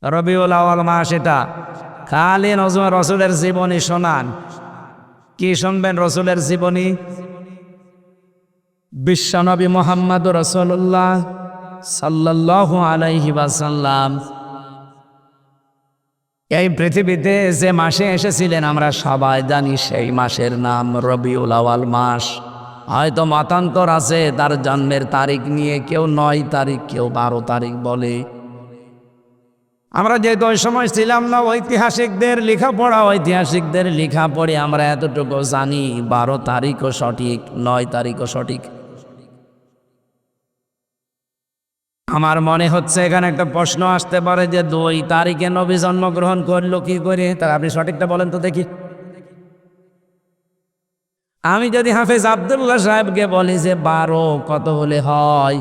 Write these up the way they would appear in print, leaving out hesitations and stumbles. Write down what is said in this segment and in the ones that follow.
রবিউল আউয়াল মাস এটা। খালি রসুলের জীবনী শোনান। কি শুনবেন রসুলের জীবনী? বিশ্বনবী মুহাম্মদুর রাসূলুল্লাহ সাল্লাল্লাহু আলাইহি ওয়াসাল্লাম এই পৃথিবীতে যে মাসে এসেছিলেন আমরা সবাই জানি, সেই মাসের নাম রবিউল আউয়াল মাস। হয়তো মতান্তর আছে তার জন্মের তারিখ নিয়ে, কেউ 9 তারিখ, কেউ 12 তারিখ বলে। আমরা যেহেতু ওই সময় ছিলাম না, ঐতিহাসিকদের লেখা পড়ে আমরা এতটুকু জানি 12 তারিখও সঠিক, 9 তারিখও সঠিক। আমার মনে হচ্ছে এখানে একটা প্রশ্ন আসতে পারে যে 2 তারিখে নবী জন্মগ্রহণ করলো কি করে? তার আপনি সঠিকটা বলেন তো দেখি। আমি যদি হাফেজ আব্দুল্লাহ সাহেবকে বলি যে 12 কত হলে হয়,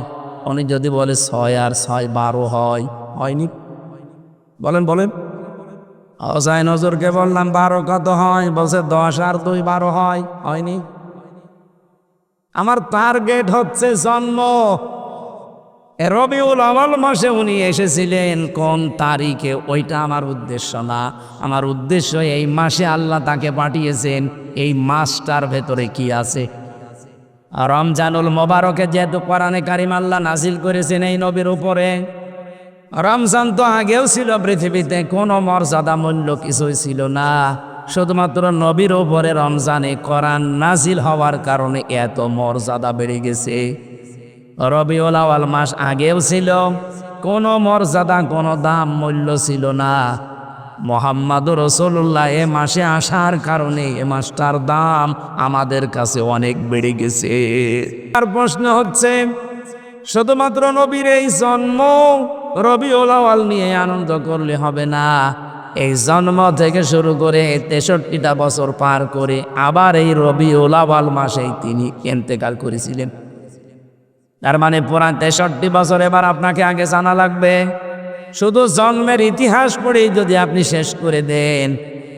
উনি যদি বলে 6 আর 6 12 হয়, হয়নি? বলেন বলেন। হোসাইন হুজুরকে বললাম 12 কত হয়, বলছে 10 আর 2 12 হয়, হয়নি? আমার টার্গেট হচ্ছে জন্ম। রবিউল আউয়াল মাসে উনি এসেছিলেন কোন তারিখে, ওইটা আমার উদ্দেশ্য না। আমার উদ্দেশ্য এই মাসে আল্লাহ তাকে পাঠিয়েছেন, এই মাসটার ভেতরে কি আছে। রমজানুল মোবারকে যেহেতু কোরআনে কারিম আল্লাহ নাজিল করেছেন এই নবীর উপরে, রমজান তো আগেও ছিল, পৃথিবীতে কোনো মর্যাদা মূল্য কিছুই ছিল না, শুধুমাত্র নবীর উপরে রমজানে কোরআন নাজিল হওয়ার কারণে এত মর্যাদা বেড়ে গেছে। রবিউল আউয়াল মাস আগেও ছিল, কোনো মর্যাদা কোনো দাম মূল্য ছিল না। মুহাম্মাদুর রাসূলুল্লাহ এ মাসে আসার কারণে এ মাসটার দাম আমাদের কাছে অনেক বেড়ে গেছে। আর প্রশ্ন হচ্ছে, শুধুমাত্র নবীর এই জন্ম রবিউল আউয়াল নিয়ে আনন্দ করলে হবে না। এই জন্ম থেকে শুরু করে 63টা বছর পার করে আবার এই রবিউল আউয়াল মাসেই তিনি ইন্তেকাল করেছিলেন। তার মানে পুরা 63 বছর এবার আপনাকে আগে জানা লাগবে। শুধু জন্মের ইতিহাস পড়েই যদি আপনি শেষ করে দেন,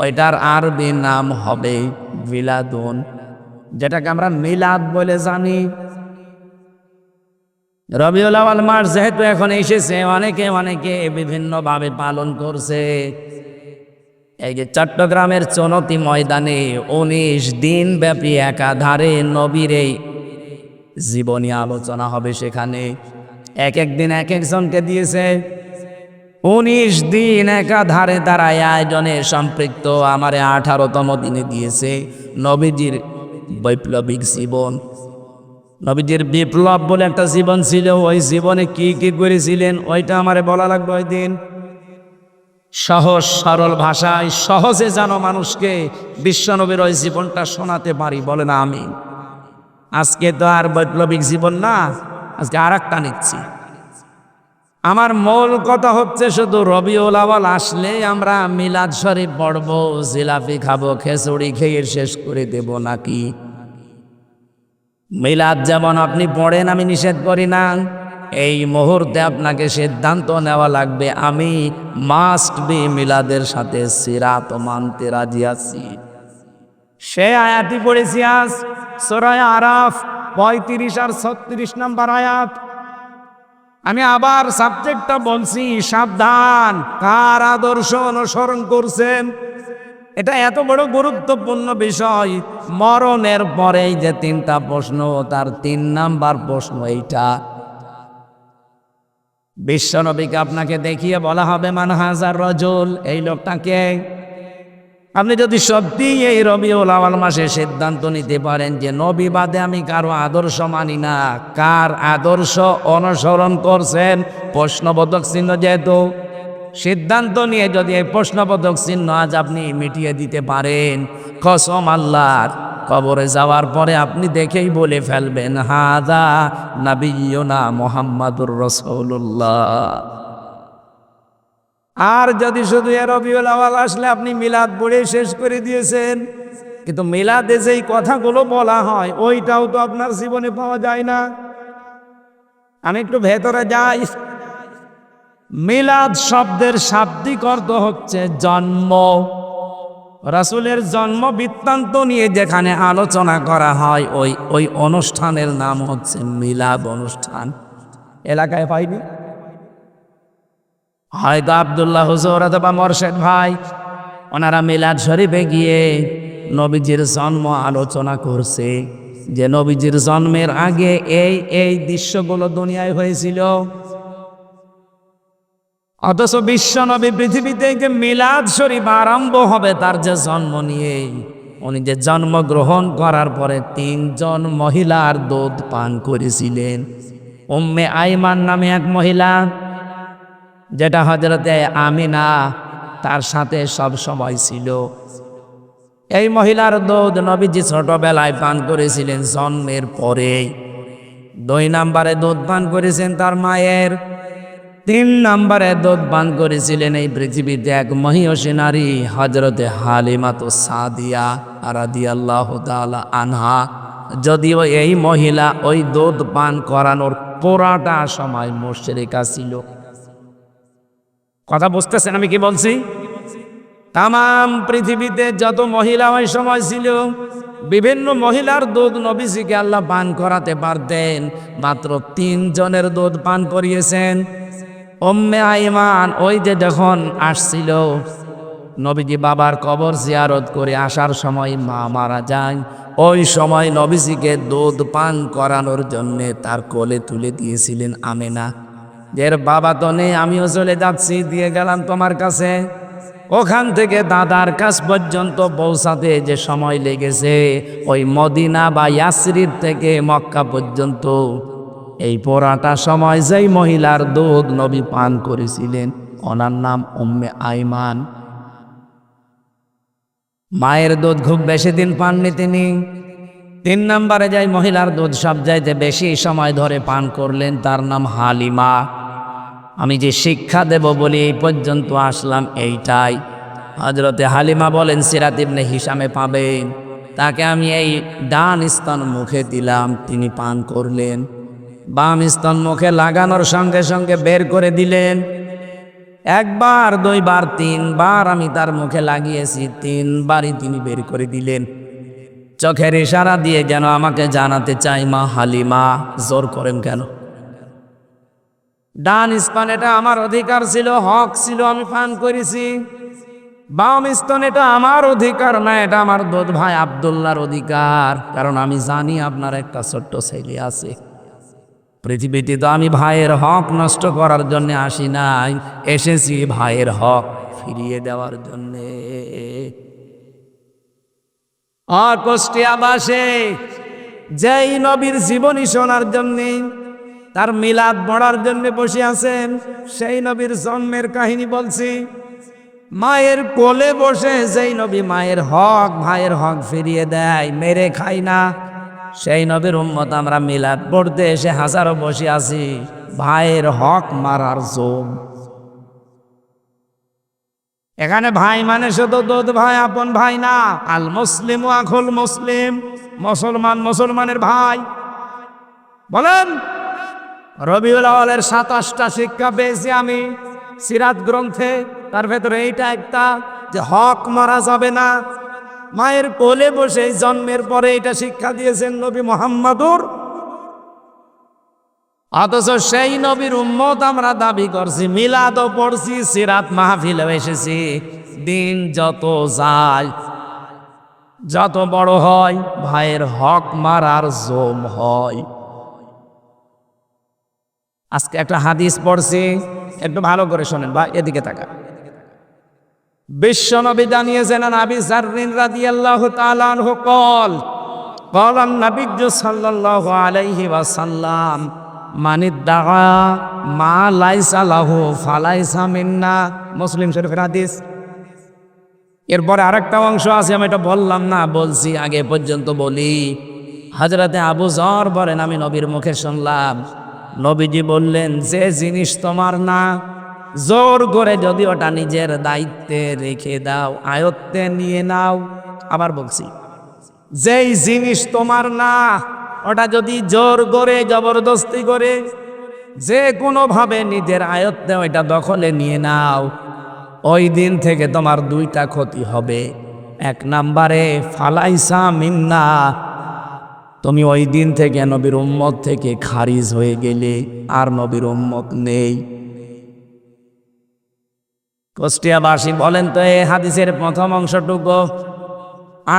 ওইটার আরবি নাম হবে মিলাদুন, যেটাকে আমরা মিলাদ বলে জানি। রবিউল আউয়াল মাস যেহেতু এখন এসেছে, অনেকে বিভিন্নভাবে পালন করছে। এই যে চট্টগ্রামের চনতি ময়দানে 19 দিন ব্যাপী একাধারে নবীর এই জীবনী আলোচনা হবে। সেখানে এক দিন এক একজনকে দিয়েছে, 19 দিন একাধারে তারা আয়োজনে সম্পৃক্ত। আমারে 18তম দিনে দিয়েছে নবীজির বৈপ্লবিক জীবন। নবীজির বিপ্লব বলে একটা জীবন ছিল, ওই জীবনে কি কি করেছিলেন ওইটা আমারে বলা লাগবে ওই দিন। সহজ সরল ভাষায় সহজে যেন মানুষকে বিশ্বনবীর ওই জীবনটা শোনাতে পারি, বলে না আমি। আজকে তো আর বৈপ্লবিক জীবন না, আজকে আর একটা নিচ্ছি। আমার মূল কথা হচ্ছে, শুধু রবিউল আউয়াল আসলে আমরা মিলাদ শরীফ পড়বো, জিলাপি খাবো, খিচুড়ি খেয়ে শেষ করে দেব নাকি? মিলাদ যেমন আপনি পড়েন, আমি নিষেধ করি না, এই মুহূর্তে আপনাকে সিদ্ধান্ত নেওয়া লাগবে, আমি মাস্ট বি মিলাদের সাথে সিরাত মানতে রাজি আছি। সে আয়াতই পড়েছি আজ সূরা আরাফ 35 আর 36 নম্বর আয়াত। আমি আবার সাবজেক্টটা বলছি, সাবধান, কার আদর্শ অনুসরণ করছেন। এটা এত বড় গুরুত্বপূর্ণ বিষয়। মরণের পরেই যে 3টা প্রশ্ন, তার 3 নাম্বার প্রশ্ন এইটা। বিশ্বনবীকে আপনাকে দেখিয়ে বলা হবে মান হাজার রজুল, এই লোকটাকে। আপনি যদি সত্যি এই রবিউল আউয়াল মাসে সিদ্ধান্ত নিতে পারেন যে নবী বাদে আমি কারো আদর্শ মানি না, কার আদর্শ অনুসরণ করছেন, প্রশ্নবোধক চিহ্ন, যেহেতু সিদ্ধান্ত নিয়ে যদি এই প্রশ্নবোধক চিহ্ন আজ আপনি মিটিয়ে দিতে পারেন, কসম আল্লাহর, কবরে যাওয়ার পরে আপনি দেখেই বলে ফেলবেন হাদা নাবিয়ুনা মুহাম্মাদুর রাসূলুল্লাহ। আর যদি শুধু রবিউল আউয়াল আসলে আপনি মিলাদ পড়ে শেষ করে দিয়েছেন, কিন্তু মিলাদে যেই কথাগুলো বলা হয় ওইটাও তো আপনার জীবনে পাওয়া যায় না। আমি একটু ভেতরে যাই। মিলাদ শব্দের শাব্দিক অর্থ হচ্ছে জন্ম। রাসূলের জন্ম বৃত্তান্ত নিয়ে যেখানে আলোচনা করা হয়, ওই অনুষ্ঠানের নাম হচ্ছে মিলাদ অনুষ্ঠান। এলাকায় পাইনি? হয়তো আব্দুল্লাহ হুজুর অথবা মোরশেদ ভাই ওনারা মিলাদ শরীফে গিয়ে নবীজির জন্ম আলোচনা করছে, যে নবীজির জন্মের আগে এই এই দৃশ্যগুলো দুনিয়ায় হয়েছিল। অথচ বিশ্ব নবী পৃথিবী থেকে মিলাদ শরীফ আরম্ভ হবে তার যে জন্ম নিয়ে। উনি যে জন্মগ্রহণ করার পরে 3 জন মহিলার দুধ পান করেছিলেন। উম্মে আইমান নামে এক মহিলা, যেটা হযরতে আমিনা তার সাথে সব সময় ছিল। এই মহিলার দুধ নবীজি ছোটবেলায় পান করেছিলেন জন্মের পরে। 2 নম্বরে দুধ পান করেছেন তার মায়ের। 3 নম্বরে দুধ পান করেছিলেন এই পৃথিবীতে এক মহিষী নারী হযরতে হালিমাতু সাদিয়া রাদিয়াল্লাহু তাআলা আনহা। যদিও এই মহিলা ওই দুধ পান করানোর পুরাটা সময় মুশরিকা ছিল। কথা বুঝতেছেন আমি কি বলছি? তাম পৃথিবীতে যত মহিলা ওই সময় ছিল, বিভিন্ন মহিলার দুধ নবীজিকে আল্লাহ পান করাতে পারতেন, মাত্র 3 জনের দুধ পান করিয়েছেন। উম্মে আইমান ওই যে যখন আসছিল, নবীজি বাবার কবর জিয়ারত করে আসার সময় মা মারা যায়। ওই সময় নবীজিকে দুধ পান করানোর জন্যে তার কোলে তুলে দিয়েছিলেন আমেনা। এর বাবা তো নেই, আমিও চলে যাচ্ছি, দিয়ে গেলাম তোমার কাছে। ওখান থেকে দাদার কাছ পর্যন্ত পৌঁছাতে যে সময় লেগেছে, ওই মদিনা বা ইয়াসরিব থেকে মক্কা পর্যন্ত এই পুরাটা সময় যেই মহিলার দুধ নবী পান করেছিলেন, ওনার নাম উম্মে আইমান। মায়ের দুধ খুব বেশি দিন পাননি তিনি। 3 নম্বরে যাই মহিলার দুধ সব চাইতে বেশি সময় ধরে পান করলেন, তার নাম হালিমা। আমি যে শিক্ষা দেব বলি এই পর্যন্ত আসলাম এইটাই। হযরতে হালিমা বলেন, সিরাত ইবনে হিশামে পাবেন, তাকে আমি এই ডান স্তন মুখে দিলাম, তিনি পান করলেন। বাম স্তন মুখে লাগানোর সঙ্গে সঙ্গে বের করে দিলেন। 1 বার 2 বার 3 বার আমি তার মুখে লাগিয়েছি, 3 বারই তিনি বের করে দিলেন। চোখের ইশারা দিয়ে যেন আমাকে জানাতে চাই, মা হালিমা জোর করেন কেন? ডান স্তন এটা আমার অধিকার ছিল, হক ছিল, আমি পান করেছি। বাম স্তন এটা আমার অধিকার না, এটা আমার দুধ ভাই আব্দুল্লাহর অধিকার। কারণ আমি জানি আপনার একটা ছোট্ট ছেলে আছে। পৃথিবীতে তো আমি ভাইয়ের হক নষ্ট করার জন্য আসি নাই, এসেছি ভাইয়ের হক ফিরিয়ে দেওয়ার জন্যে। কুষ্টিয়া বাসে যেই নবীর জীবনী শোনার জন্যে, তার মিলাদ পড়ার জন্য বসে আছেন, সেই নবীর জন্মের কাহিনী বলছি। মায়ের কোলে বসে যেই নবী মায়ের হক ভাইয়ের হক ফিরিয়ে দেয়, মেরে খাই না, সেই নবীর উম্মত আমরা মিলাদ পড়তে এসে হাজারো বসে আছি ভাইয়ের হক মারার জোম। এখানে ভাই মানে শুধু দুধ ভাই, আপন ভাই না। আল মুসলিম আখুল মুসলিম, মুসলমান মুসলমানের ভাই। বলেন, রবিউল আউয়ালের 27টা শিক্ষা পেয়েছি আমি সিরাত গ্রন্থে, তার ভেতরে এইটা একটা, যে হক মারা যাবে না। মায়ের কোলে বসে জন্মের পরে এটা শিক্ষা দিয়েছেন নবী মুহাম্মদুর। অথচ সেই নবীর উম্মত আমরা দাবি করছি, মিলাদও পড়ছি, সিরাত মাহফিলেও এসেছি। দিন যত যায়, যত বড় হয়, ভাইয়ের হক মারার জোম হয়। আজকে একটা হাদিস পড়ছি, একটু ভালো করে শোনেন বা এদিকে তাকা। বিশ্বনবী জানিয়েছেন, আবি যাররিন রাদিয়াল্লাহু তাআলা আনহু قال قال النبي صلى الله عليه وسلم من ادعى ما ليس له فليس منا। মুসলিম শরীফের হাদিস। এরপরে আরেকটা অংশ আছে, আমি এটা বললাম না, বলছি আগে পর্যন্ত বলি। হযরতে আবু যর বলেন, আমি নবীর মুখে শুনলাম, নবীজি বললেন, যে জিনিস তোমার না, জোর করে যদি ওটা নিজের দায়িত্বে রেখে দাও, আয়ত্তে নিয়ে নাও। আবার বলছি, যেই জিনিস তোমার না, ওটা যদি জোর করে জবরদস্তি করে যে কোনোভাবে নিজের আয়ত্তে ওইটা দখলে নিয়ে নাও, ওই দিন থেকে তোমার 2টা ক্ষতি হবে। 1 নম্বরে ফালাইসা মিন্না, তুমি ওই দিন থেকে নবীর উম্মত থেকে খারিজ হয়ে গেলে, আর নবীর উম্মত নেই। কুষ্টিয়াবাসী বলেন তো এই হাদিসের প্রথম অংশটুকু,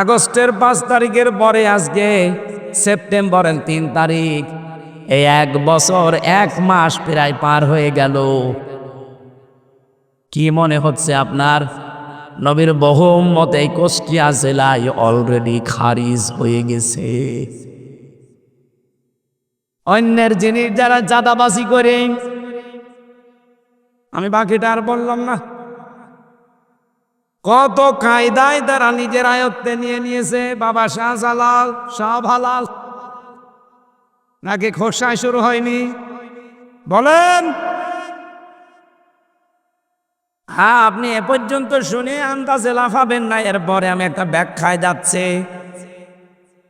আগস্টের 5 তারিখের পরে আজকে সেপ্টেম্বরের 3 তারিখ, এই 1 বছর 1 মাস প্রায় পার হয়ে গেল। কি মনে হচ্ছে আপনার? নবীর বহু উম্মত এই কুষ্টিয়া জেলায় অলরেডি খারিজ হয়ে গেছে। অন্যের জিনিস যারা চাঁদাবাজি করে, আমি বাকিটা আর বললাম না, কত কায়দায় তারা নিজের আয়ত্তে নিয়ে নিয়েছে। বাবা শাহজালাল সব হালাল নাকি খোসায় শুরু হয়নি? বলেন। হ্যাঁ, আপনি এ পর্যন্ত শুনে আন্দাজে লাফাবেন না, এরপরে আমি একটা ব্যাখ্যায় যাচ্ছে।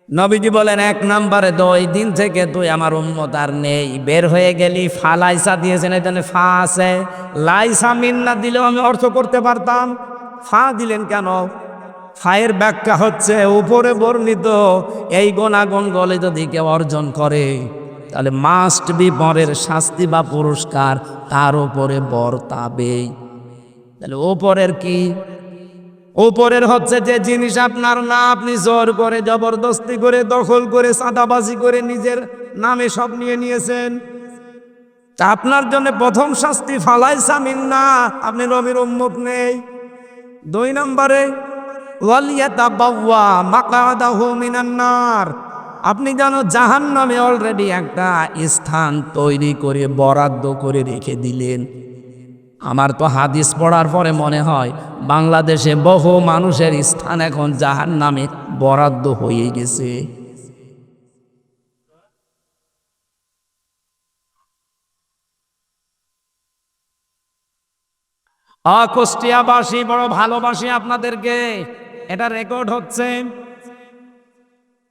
নবীজি বলেন 1 নম্বরে, 2 দিন থেকে তুই আমার উম্মত আর নেই, বের হয়ে গেলি। ফালাইসা দিয়েছেন, এখানে ফা আছে, লাইসা মিন্না দিলেও আমি অর্থ করতে পারতাম, ফা দিলেন কেন? ফায়ের ব্যাখ্যা হচ্ছে উপরে বর্ণিত এই গুণাগুণগুলো যদি কেউ অর্জন করে তাহলে মাস্ট বি পরের শাস্তি বা পুরস্কার তার উপরে বর্তাবেই। তাহলে উপরের কি? উপরের হচ্ছে যে জিনিস আপনার না, আপনি জোর করে জবরদস্তি করে দখল করে চাঁদাবাজি করে নিজের নামে সব নিয়ে নিয়েছেন, তা আপনার জন্য প্রথম শাস্তি ফালাইসা মিন্না, আপনি নবীর উম্মত নেই। 2 নম্বরে, ওয়ালিয়াতাবাওয়া মাকআদাহু মিনান নার, আপনি জানো জাহান্নামে অলরেডি একটা স্থান তৈরি করে বরাদ্দ করে রেখে দিলেন। আমার তো হাদিস পড়ার পরে মনে হয় বাংলাদেশে বহু মানুষের স্থান এখন জাহান্নামে বরাদ্দ হয়ে গেছে। কুষ্টিয়াবাসী বড় ভালোবাসি আপনাদেরকে, এটা রেকর্ড হচ্ছে।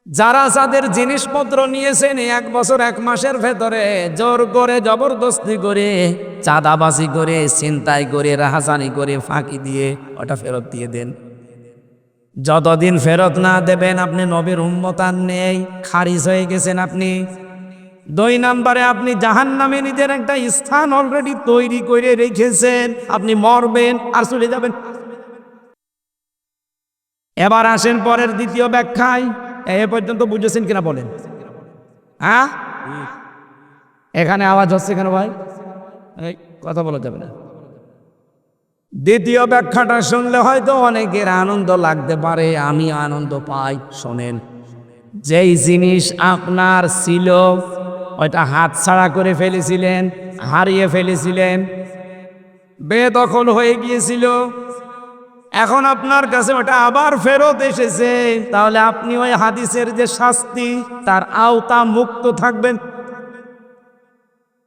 যারা যাদের জিনিসপত্র নিয়েছেন 1 বছর 1 মাসের ভেতরে জোর করে জবরদস্তি করে চাঁদাবাজি করে ছিনতাই করে রাহাজানি করে ফাঁকি দিয়ে ওটা ফেরত দিয়ে দেন। যতদিন ফেরত না দেবেন আপনি নবীর উম্মত আর নেই, খারিজ হয়ে গেছেন আপনি। 2 নম্বরে, আপনি জাহান্নামে নিজের একটা স্থান অলরেডি তৈরি করে রেখেছেন, আপনি মরবেন আর চলে যাবেন। এবার আসেন পরের দ্বিতীয় ব্যাখ্যায়। এ পর্যন্ত বুঝেছেন কিনা বলেন? হ্যাঁ, এখানে আওয়াজ হচ্ছে কেন ভাই? এই কথা বলা যাবে না। দ্বিতীয় ব্যাখ্যাটা শুনলে হয়তো অনেকের আনন্দ লাগতে পারে, আমি আনন্দ পাই। শোনেন, যেই জিনিস আপনার ছিল ওইটা হাতছাড়া করে ফেলেছিলেন, হারিয়ে ফেলেছিলেন, বেদখল হয়ে গিয়েছিল, এখন আপনার কাছে ওটা আবার ফেরত এসেছে, তাহলে আপনি ওই হাদিসের যে শাস্তি তার আওতা মুক্ত থাকবেন।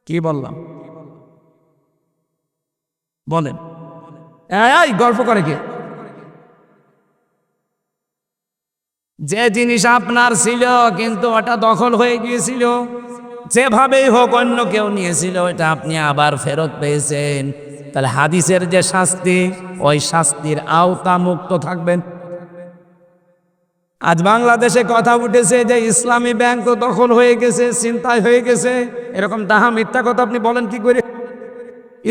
কি বললাম বলেন? এই গল্প করে কে? যে জিনিস আপনার ছিল কিন্তু ওটা দখল হয়ে গিয়েছিল, যেভাবেই হোক অন্য কেউ নিয়েছিল, ওটা আপনি আবার ফেরত পেয়েছেন, তাহলে হাদিসের যে শাস্তি ওই শাস্তির আওতা মুক্ত থাকবেন। আজ বাংলাদেশে কথা উঠেছে যে ইসলামী ব্যাংক তো দখল হয়ে গেছে, ছিনতাই হয়ে গেছে, এরকম তাহা মিথ্যা কথা আপনি বলেন কি করে?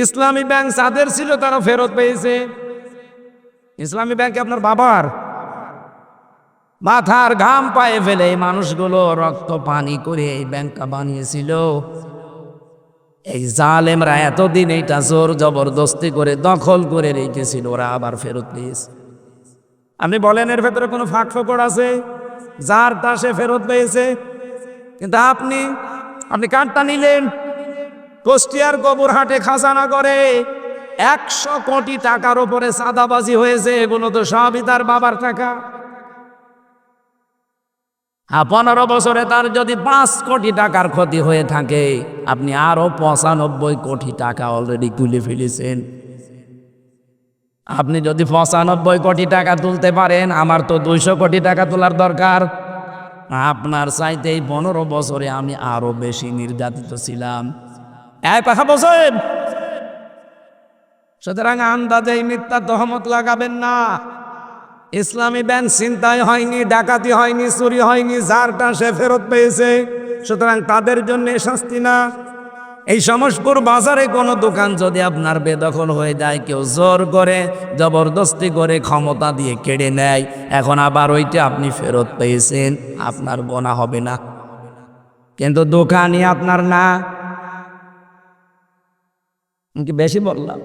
ইসলামী ব্যাংক যাদের ছিল তারা ফেরত পেয়েছে। ইসলামী ব্যাংক আপনার বাবার মাথার ঘাম পায়ে ফেলে এই মানুষগুলো রক্ত পানি করে এই ব্যাংকটা বানিয়েছিল। এই জালেমরা এতদিন এইটা জোর জবরদস্তি করে দখল করে রেখেছিল, ওরা আবার ফেরত পেয়েছে। আপনি বলেন এর ভেতরে কোনো ফাঁক ফোকর আছে? যার তা সে ফেরত পেয়েছে, কিন্তু আপনি কার্ডটা নিলেন। কুষ্টিয়ার গোবরহাটে খাজানা করে 100 কোটি টাকার উপরে চাঁদাবাজি হয়েছে, এগুলো তো সবই তার বাবার টাকা। 15 বছরে তার যদি 5 কোটি টাকার ক্ষতি হয়ে থাকে, আপনি আরো 95 কোটি টাকা অলরেডি তুলে ফেলেছেন। আপনি যদি 95 কোটি টাকা তুলতে পারেন, আমার তো 200 কোটি টাকা তোলার দরকার। আপনার চাইতে এই 15 বছরে আমি আরো বেশি নির্যাতিত ছিলাম। এক কথা বলছেন। সুতরাং আন্দাজে মিথ্যা তহমত লাগাবেন না। ইসলামী ব্যাংক ছিনতাই হয়নি, ডাকাতি হয়নি, চুরি হয়নি, যারটা সে ফেরত পেয়েছে, সুতরাং তাদের জন্য শাস্তি না। এই সমসপুর বাজারে কোনো দোকান যদি আপনার বেদখল হয়ে যায়, কেউ জোর করে জবরদস্তি করে ক্ষমতা দিয়ে কেড়ে নেয়, এখন আবার ওইটা আপনি ফেরত পেয়েছেন, আপনার গোনা হবে না, কিন্তু দোকানই আপনার না। কি বেশি বললাম?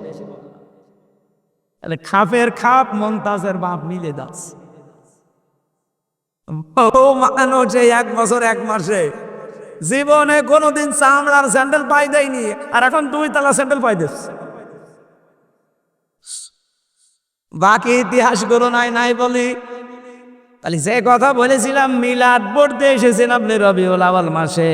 তাহলে খাপের খাপ মমতাজের বাপ মিলে যাচ্ছে। মানুষ এক বছর এক মাসে জীবনে কোনোদিন চামড়ার স্যান্ডেল পাই দেয়নি, আর এখন 2 তলা স্যান্ডেল পাই দিচ্ছে। বাকি ইতিহাসগুলো নাই বলি। তাহলে যে কথা বলেছিলাম, মিলাদ পড়তে এসেছেন আপনি রবিউল আউয়াল মাসে,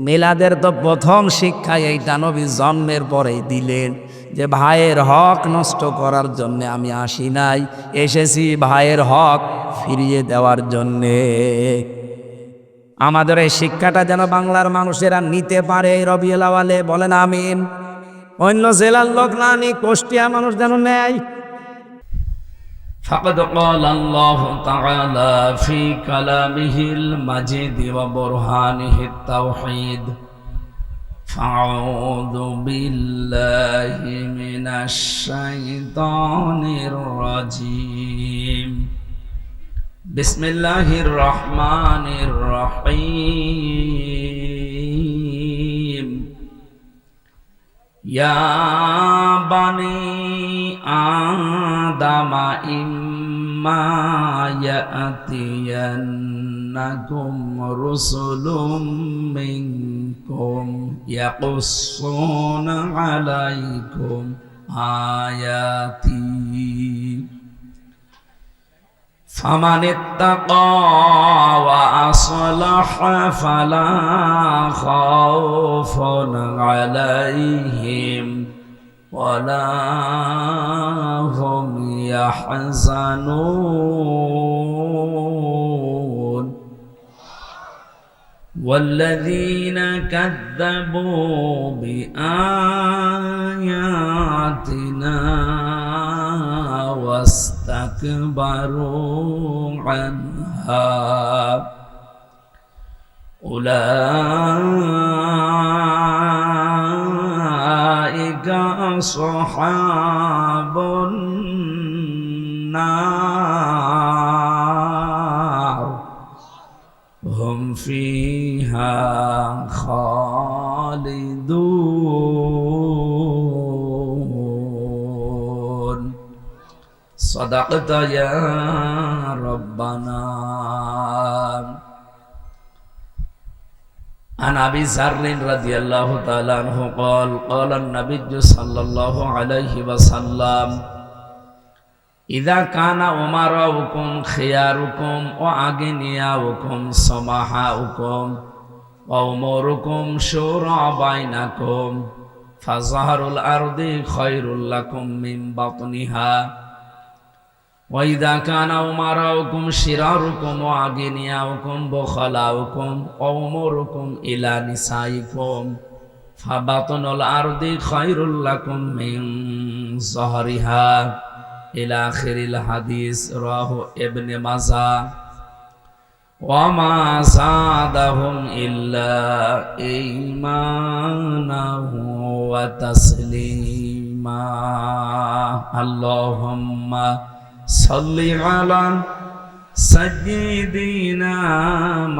মিলাদের তো প্রথম শিক্ষা এইটা নবী জন্মের পরেই দিলেন, যে ভাইয়ের হক নষ্ট করার জন্য আমি আসি নাই, এসেছি ভাইয়ের হক ফিরিয়ে দেওয়ার জন্যে। আমাদের এই শিক্ষাটা যেন বাংলার মানুষেরা নিতে পারে এই রবিউল আউয়ালে, বলেন আমিন। অন্য জেলার লোক না নি, কুষ্টিয়া মানুষ যেন নেয়। فقد قال الله تعالى في كلامه المجيد وبرهانه التوحيد فأعوذ بالله من الشيطان الرجيم بسم الله الرحمن الرحيم يا بني آدم إما يأتينكم رسل منكم يقصون عليكم آياتي فمن اتقى وأصلح فلا خوف عليهم ولا هم يحزنون والذين كذبوا بآياتنا واستكبروا عنها أولئك أصحاب النار هم فيها خالدون صدقت يا ربنا. عن أبي ذر رضي الله تعالى عنه قال قال النبي صلى الله عليه وسلم إذا كان أمراؤكم خياركم وأغنياؤكم سمحاؤكم وأموركم شورى بينكم فظهر الأرض خير لكم من بطنها وإذا كان أمراؤكم شراركم وأغنياؤكم بخلاؤكم وأموركم إلى نسائكم فبطن الأرض خير لكم من ظهرها إلى آخر الحديث رواه ابن ماجه وما زادهم إلا إيمانا وتسليما. اللهم صل على سيدنا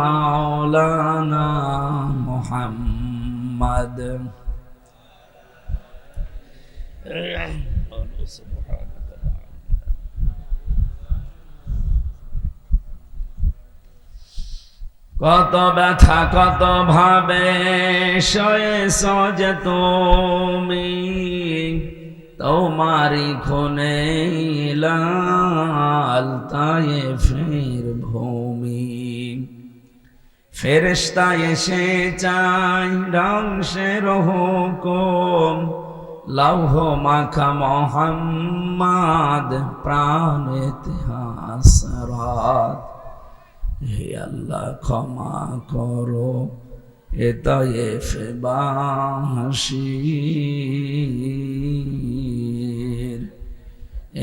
مولانا محمد. কত ব্যথা কত ভাবে সয়েছ যে তুমি তোমারি খুনে লাল তায়েফের ভূমি ফেরেশতা এসে চাই ধ্বংসের হুকুম লৌহ মাখা মোহাম্মদ প্রাণেতে হাসরাত হে আল্লাহ ক্ষমা করো এ তায়েফবাসীর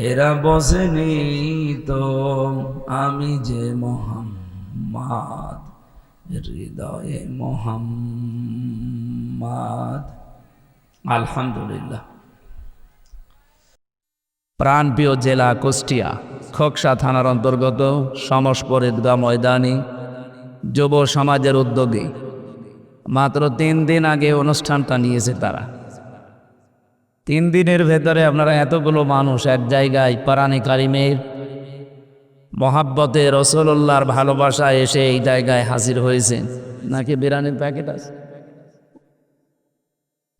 এরা বোঝেনি তো আমি যে মুহাম্মদ হৃদয়ে মুহাম্মদ মাদ আলহামদুলিল্লাহ। প্রাণপ্রিয় জেলা কুষ্টিয়া, খোকসা থানার অন্তর্গত সমসপুর ঈদগাহ ময়দানে যুব সমাজের উদ্যোগে মাত্র 3 দিন আগে অনুষ্ঠানটা নিয়েছে তারা। 3 দিনের ভেতরে আপনারা এতগুলো মানুষ এক জায়গায় কোরআনে কারিমের মহাব্বতে রাসূলুল্লাহর ভালোবাসা এসে এই জায়গায় হাজির হয়েছেন, নাকি বিরিয়ানির প্যাকেট আছে?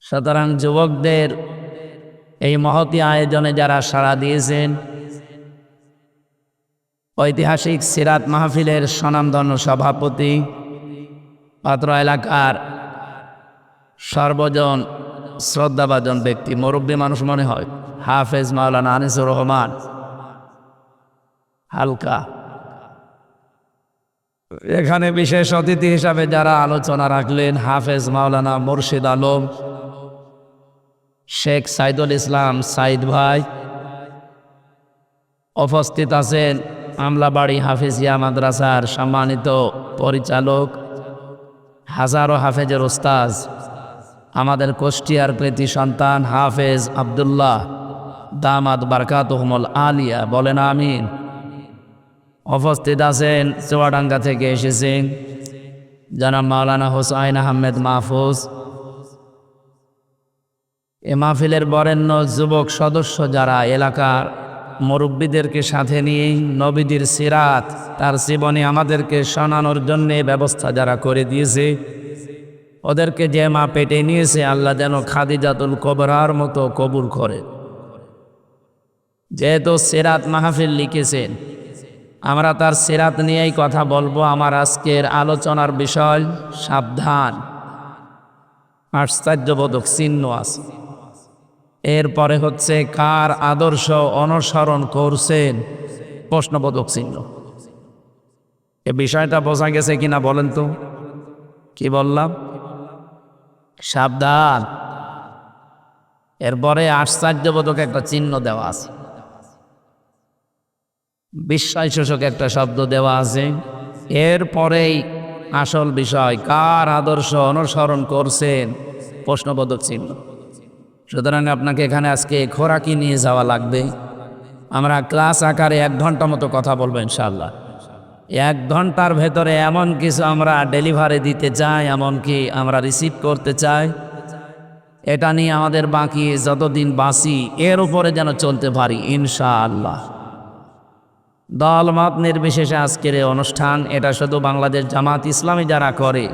সুতরাং যুবকদের এই মহতী আয়োজনে যারা সাড়া দিয়েছেন, ঐতিহাসিক সিরাত মাহফিলের স্বনামধন্য সভাপতি, পাত্র এলাকার সর্বজন শ্রদ্ধাভাজন ব্যক্তি, মুরব্বী মানুষ মনে হয়, হাফেজ মাওলানা আনিসুর রহমান হালকা। এখানে বিশেষ অতিথি হিসাবে যারা আলোচনা রাখলেন, হাফেজ মাওলানা মুর্শিদ আলম, শেখ সাইদুল ইসলাম সাইদ ভাই। উপস্থিত আছেন আমলাবাড়ি হাফিজিয়া মাদ্রাসার সম্মানিত পরিচালক, হাজারো হাফেজের ওস্তাজ, আমাদের কুষ্টিয়ার কৃতি সন্তান হাফেজ আব্দুল্লাহ দামাত বারকাতুহুমুল আলিয়া, বলেন আমিন। উপস্থিত আছেন চুয়াডাঙ্গা থেকে এসেছেন জনাব মাওলানা হোসাইন আহমেদ মাহফুজ। এ মাহফিলের বরেণ্য যুবক সদস্য যারা এলাকার মুরব্বীদেরকে সাথে নিয়ে নবীদের সিরাত, তার জীবনে আমাদেরকে শোনানোর জন্যে ব্যবস্থা যারা করে দিয়েছে, ওদেরকে যে মা পেটে নিয়েছে আল্লাহ যেন খাদিজাতুল কুবরার মতো কবুল করে। যেহেতু সিরাত মাহফিল লিখেছেন, আমরা তার সিরাত নিয়েই কথা বলবো। আমার আজকের আলোচনার বিষয় সাবধান, আশ্চর্যবোধক চিহ্ন আছে। এরপরে হচ্ছে কার আদর্শ অনুসরণ করছেন, প্রশ্নবোধক চিহ্ন। এ বিষয়টা বোঝা গেছে কিনা বলেন তো? কি বললাম? সাবধান। এরপরে আশ্চর্যবোধক একটা চিহ্ন দেওয়া আছে, বিস্ময়সূচক একটা শব্দ দেওয়া আছে। এরপরেই আসল বিষয়, কার আদর্শ অনুসরণ করছেন, প্রশ্নবোধক চিহ্ন। সুতরাং আপনাকে এখানে আজকে খোরাকি নিয়ে যাওয়া লাগবে। আমরা ক্লাস আকারে 1 ঘন্টা মতো কথা বলবো ইনশাআল্লাহ। 1 ঘন্টার ভেতরে এমন কিছু আমরা ডেলিভারি দিতে চাই, এমনকি আমরা রিসিভ করতে চাই, এটা নিয়ে আমাদের বাকি যতদিন বাঁচি এর উপরে যেন চলতে পারি ইনশাআল্লাহ। দল মত নির্বিশেষে আজকের এই অনুষ্ঠান, এটা শুধু বাংলাদেশ জামাত ইসলামী যারা করে,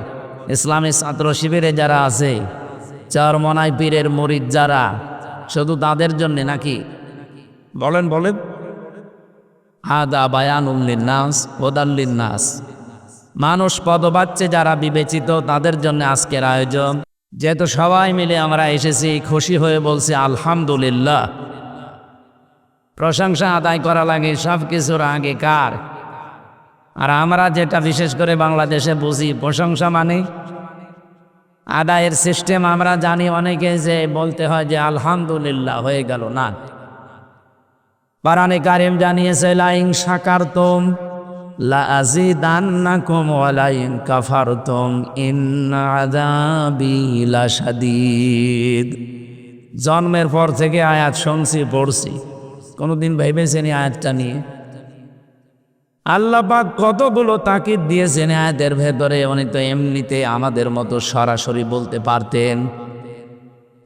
ইসলামী ছাত্র শিবিরে যারা আছে, চরমনাই পীরের মুরিদ যারা, শুধু তাদের জন্য নাকি? বলেন বলেন। হাদা বায়ানুল লিন্নাস হুদাল লিন্নাস, মানুষ পদবাচ্চে যারা বিবেচিত, তাদের জন্য আজকের আয়োজন। যেহেতু সবাই মিলে আমরা এসেছি, খুশি হয়ে বলছি আলহামদুলিল্লাহ। প্রশংসা আদায় করা লাগে সব কিছুর আগে কার? আর আমরা যেটা বিশেষ করে বাংলাদেশে বুঝি, প্রশংসা মানে আদায়ের সিস্টেম আমরা জানি অনেকে, যে বলতে হয় যে আলহামদুলিল্লাহ হয়ে গেল না। কোরআনে কারীম জানিয়েছে লাইন শাকারতুম লাযিদান্নাকুম ওয়া লাইন কাফারতুম ইন্না আযাবি লাশাদীদ। জন্মের পর থেকে আয়াত শুনছি, পড়ছি, কোনোদিন ভেবেছেন এই আয়াতটা নিয়ে? আল্লাহ পাক কতগুলো তাকিদ দিয়েছেন আয়াতের ভেতরে। উনি তো এমনিতে আমাদের মতো সরাসরি বলতে পারতেন।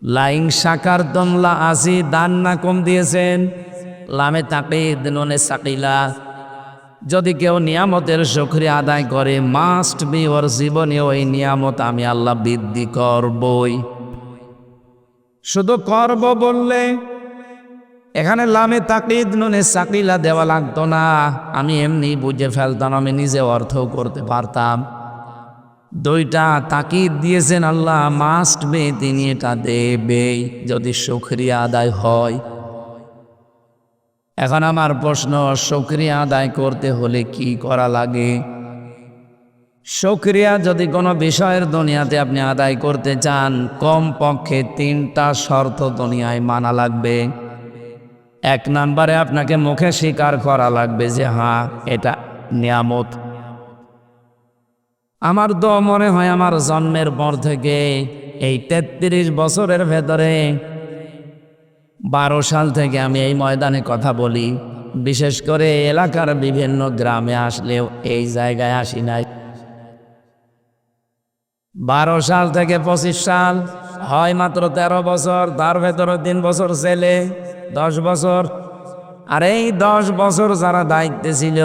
লাইন শাকারতুম লাযিদান্নাকুম দিয়েছেন, লামে তাকিদ নুনে সাকিলা। যদি কেউ নিয়ামতের শুকরিয়া আদায় করে, মাস্ট বি ওর জীবনে ওই নিয়ামত আমি আল্লাহ বৃদ্ধি করবই। শুধু করব বললে এখানে লামে তাকিদ নুনে সাকিলা দেওয়া লাগতো না, আমি এমনি বুঝে ফেলতাম, আমি নিজে অর্থ করতে পারতাম। 2টা তাকিদ দিয়েছেন আল্লাহ, মাস্ট বি, তিনি এটা দেবেই যদি শুকরিয়া আদায় হয়। এখন আমার প্রশ্ন, শুকরিয়া আদায় করতে হলে কি করা লাগে? শুকরিয়া যদি কোনো বিষয়ের দুনিয়াতে আপনি আদায় করতে চান, কমপক্ষে 3টা শর্ত দুনিয়ায় মানা লাগবে। 1 নম্বরে আপনাকে মুখে স্বীকার করা লাগবে যে হ্যাঁ এটা নিয়ামত। আমার তো মনে হয় আমার জন্মের পর থেকে এই 33 বছরের ভেতরে 12 সাল থেকে আমি এই ময়দানে কথা বলি, বিশেষ করে এলাকার বিভিন্ন গ্রামে আসলেও এই জায়গায় আসি নাই। 12 সাল থেকে 25 সাল হয় মাত্র 13 বছর, তার ভেতরে 3 বছর ছেলে, 10 বছর। আর এই 10 বছর যারা দায়িত্বে ছিল,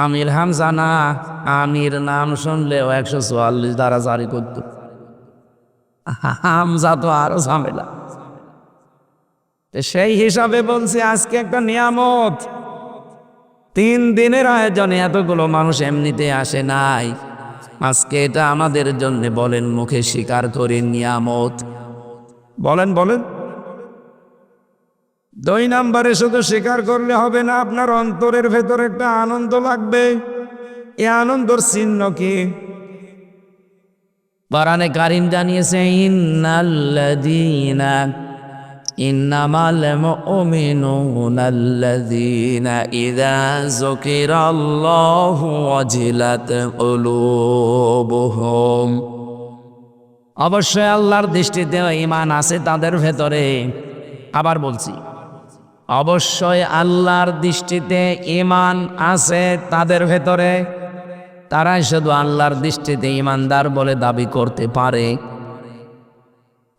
আমির হামজা না, আমির নাম শুনলেও 144 ধারা জারি করত। হামজা তো আরো ঝামেলা। সেই হিসাবে বলছি আজকে একটা নিয়ামত। 3 দিনের আয়োজনে এতগুলো মানুষ এমনিতে আসে নাই। আজকে এটা আমাদের জন্য বলেন মুখে স্বীকার করে নিয়ামত। বলেন বলেন। 2 নম্বরে শুধু স্বীকার করলে হবে না, আপনার অন্তরের ভেতর একটা আনন্দ লাগবে। এই আনন্দর চিহ্ন কি? কোরআনে কারীম জানিয়েছে ইন্নামাল মুমিনুনাল্লাযীনা ইযা যুকিরাল্লাহু ওয়াজিলাত কুলুবুহুম। অবশ্যই আল্লাহর দৃষ্টিতে ঈমান আছে তাদের ভেতরে। আবার বলছি, অবশ্যই আল্লাহর দৃষ্টিতে ঈমান আছে তাদের ভেতরে। তারাই শুধু আল্লাহর দৃষ্টিতে ঈমানদার বলে দাবি করতে পারে।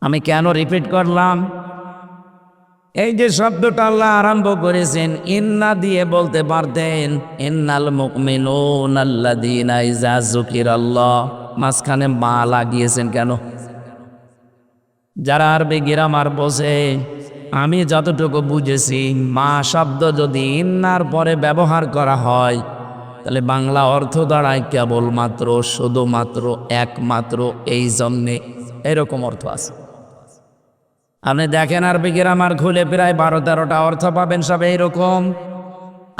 আমি কেন রিপিট করলাম? এই যে শব্দটা আল্লাহ আরম্ভ করেছেন ইন্না দিয়ে বলতে পারতেন ইন্নাল মুমিনুনাল্লাযীনা ইযা যুকিরাল্লাহ, মাঝখানে মা লাগিয়েছেন কেন? যারা আরবি গ্রামার বোঝে, আমি যতটুকু বুঝেছি, মা শব্দ যদি ইন্নার পরে ব্যবহার করা হয় তাহলে বাংলা অর্থ দাঁড়ায় কেবলমাত্র, শুধুমাত্র, একমাত্র, এই জন্যে, এরকম অর্থ আছে। আপনি দেখেন আরবি গ্রামার খুলে প্রায় 12-13টা অর্থ পাবেন, সব এইরকম।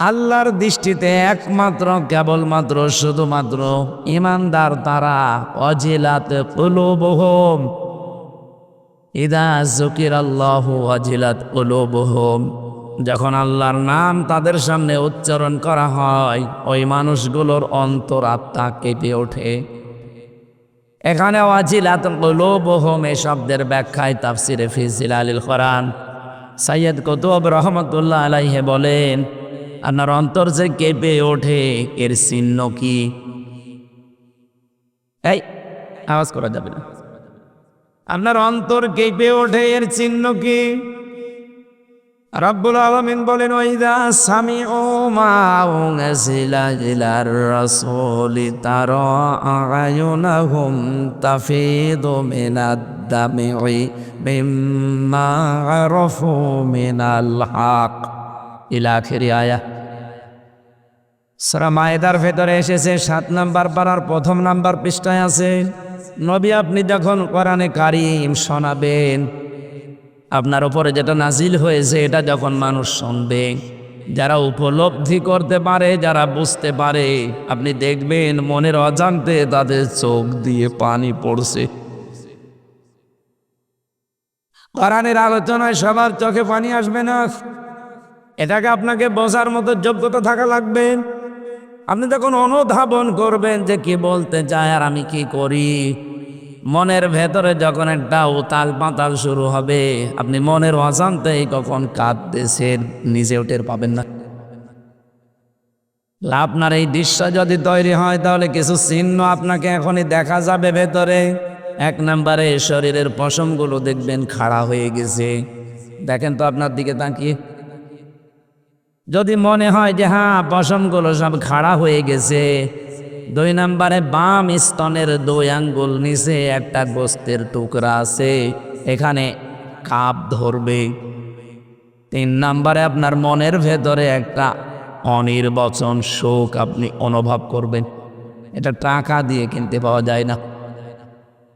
আল্লাহর দৃষ্টিতে একমাত্র, কেবলমাত্র, শুধুমাত্র ঈমানদার তারা। ওয়াজিলাত কুলুবুহুম ইযা যুকিরাল্লাহু ওয়াজিলাত কুলুবুহুম। যখন আল্লাহর নাম তাদের সামনে উচ্চারণ করা হয়, ওই মানুষগুলোর অন্তর আত্মা কেঁপে ওঠে। এখানে ওয়াজিলাত কুলুবুহুম এই শব্দের ব্যাখ্যায় তাফসিরে ফি জিলালিল কোরআন সৈয়দ কুতুব রহমতুল্লাহ আলাইহি বলেন, আপনার অন্তর যে কেঁপে ওঠে এর চিহ্ন কি? এই আওয়াজ করা যাবে না। আপনার অন্তর কেঁপে ওঠে এর চিহ্ন কি? রব্বুল আলামিন বলেন ওয়াইদা সামিউ মা উনজিলা ইলার রাসূলি তারা আয়ুনাহুম তাফিদু মিনাদ দামি মিম্মা আরাফু মিনাল হক ইলা আখিরি আয়াত। সূরা মায়েদার ভেতরে এসেছে 7 নম্বর পারার 1 নম্বর পৃষ্ঠায় আছে। নবী আপনি যখন কোরআনে কারীম শোনাবেন, আপনার উপরে যেটা নাজিল হয়েছে এটা যখন মানুষ শুনবে, যারা উপলব্ধি করতে পারে, যারা বুঝতে পারে, আপনি দেখবেন মনের অজান্তে তাদের চোখ দিয়ে পানি পড়ছে। কোরআনের আলোচনায় সবার চোখে পানি আসবে না, এটাকে আপনাকে বোঝার মতো যোগ্যতা থাকা লাগবে। আপনি যখন অনুধাবন করবেন যে কি বলতে চায় আর আমি কি করি, মনের ভেতরে যখন একটা উতাল পাতাল শুরু হবে, আপনি মনের অজান্তেই কখন কাঁদতেছেন নিজেও টের পাবেন না। আপনার এই দৃশ্য যদি তৈরি হয় তাহলে কিছু চিহ্ন আপনাকে এখনই দেখা যাবে ভেতরে। 1 নম্বরে শরীরের পশমগুলো দেখবেন খাড়া হয়ে গেছে। দেখেন তো আপনার দিকে তাকিয়ে, যদি মনে হয় যে হ্যাঁ পশমগুলো সব খাড়া হয়ে গেছে। 2 নম্বরে বাম স্তনের 2 আঙ্গুল নিচে একটা গোস্তের টুকরা আছে, এখানে কাপ ধরবে। 3 নম্বরে আপনার মনের ভেতরে একটা অনির্বচন শোক আপনি অনুভব করবেন। এটা টাকা দিয়ে কিনতে পাওয়া যায় না।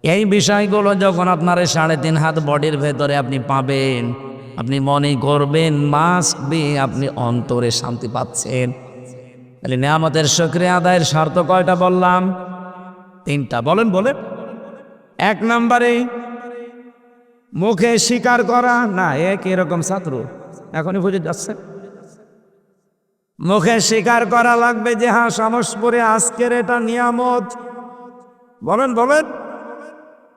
এই বিষয়গুলো যখন আপনার 3.5 হাত বডির ভেতরে আপনি পাবেন, আপনি মনে করবেন মাস্ট বি আপনি অন্তরে শান্তি পাচ্ছেন। তাহলে নিয়ামতের শুকরিয়া আদায়ের শর্ত কয়টা বললাম? 3টা। বলেন বলেন। 1 নম্বরে মুখে স্বীকার করা না, এরকম ছাত্র এখনই বুঝে যাচ্ছে। মুখে স্বীকার করা লাগবে যে হ্যাঁ সমস্পরে আজকের এটা নিয়ামত। বলেন বলেন।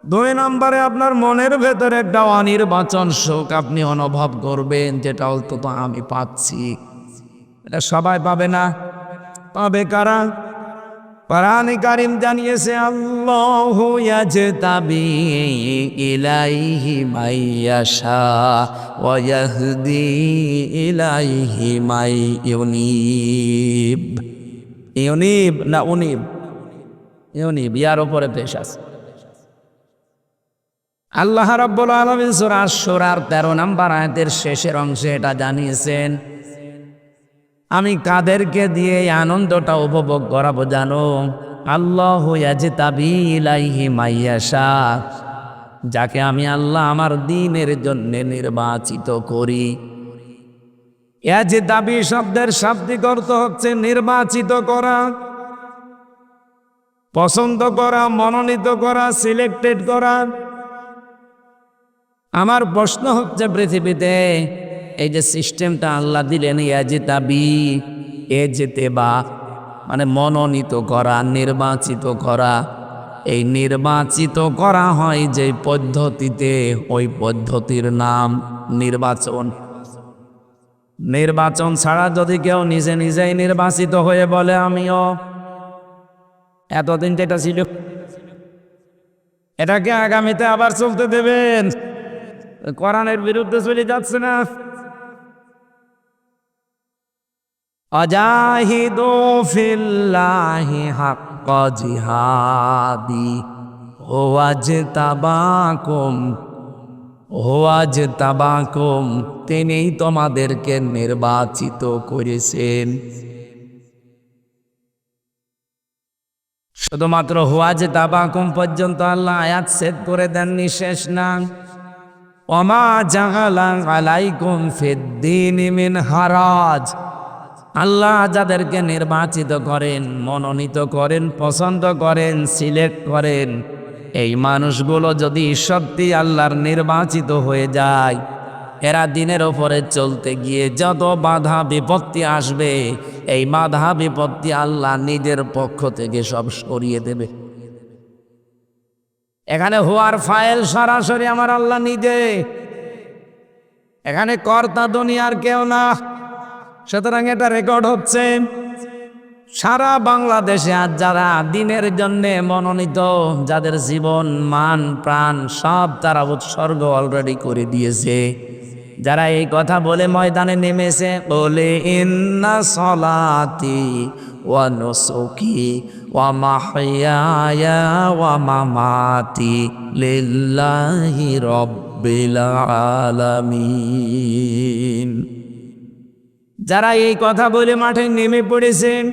দুই নম্বরে আপনার মনের ভেতরে একটা অনির্বাচন সুখ আপনি অনুভব করবেন, যেটা অন্তত আমি পাচ্ছি। এটা সবাই পাবে না, পাবে কারা? কোরআনে কারীম জানিয়েছে আল্লাহু ইয়াজতাবি ইলাইহি মাইয়াশা ওয়া ইয়াহদি ইলাইহি মাই ইউনিব। ইউনিব না উনিব? ইউনিব, ইয়ার উপরে পেশ আছে। আল্লাহ রাব্বুল আলামিন সূরা আশ-শূরার 13 নম্বর আয়াতের শেষের অংশে এটা জানিয়েছেন, আমি কাদেরকে দিয়ে এই আনন্দটা উপভোগ করাবো জানো? আল্লাহু ইয়াজতাবি ইলাইহি মাইয়াশা, যাকে আমি আল্লাহ আমার দ্বীনের জন্য নির্বাচিত করি। ইয়াজতাবি শব্দের শাব্দিক অর্থ হচ্ছে নির্বাচিত করা, পছন্দ করা, মনোনীত করা, সিলেক্টেড করা। আমার প্রশ্ন হচ্ছে, পৃথিবীতে এই যে সিস্টেমটা আল্লাহ দিলেন, ইয়াজতাবি, এজতেবা মানে মনোনীত করা, নির্বাচিত করা। এই নির্বাচিত করা হয় যে পদ্ধতিতে, ওই পদ্ধতির নাম নির্বাচন। নির্বাচন ছাড়া যদি কেউ নিজে নিজেই নির্বাচিত হয়ে বলে আমিও, এতদিন যেটা ছিল এটাকে আগামীতে আবার চলতে দেবেন? কোরআনের বিরুদ্ধে চলে যাচ্ছে না? আজাহিদু ফিল্লাহি হাক্কা জিহাদি ওয়াজতাবাকুম, তিনিই তোমাদেরকে নির্বাচিত করেছেন। শুধুমাত্র ওয়াজতাবাকুম পর্যন্ত আল্লাহ আয়াত সেট করে দেননি, শেষ না। ওমা জাআলা আলাইকুম ফিদ্দীনি মিন হারাজ, আল্লাহ যাদেরকে নির্বাচিত করেন, মনোনীত করেন, পছন্দ করেন, সিলেক্ট করেন, এই মানুষগুলো যদি সত্যি আল্লাহর নির্বাচিত হয়ে যায়, এরা দিনের ওপরে চলতে গিয়ে যত বাধা বিপত্তি আসবে, এই বাধা বিপত্তি আল্লাহ নিজের পক্ষ থেকে সব সরিয়ে দেবে। এখানে হওয়ার ফাইল সরাসরি আমার আল্লাহ নিজে, এখানে কর্তা দুনিয়ার কেউ না। সুতরাং এটা রেকর্ড হচ্ছে সারা বাংলাদেশে। আর যারা দিনের জন্য মনোনীত, যাদের জীবন, মান, প্রাণ সব তারা উৎসর্গ অলরেডি করে দিয়েছে, যারা এই কথা বলে ময়দানে নেমেছে, বলে ইন্না সলাতি ওয়া নুসুকি ওয়া মাহইয়ায়া ওয়া মামাতি লিল্লাহি রাব্বিল আলামিন, যারা এই কথা বলে মাঠে নেমে পড়েছেন।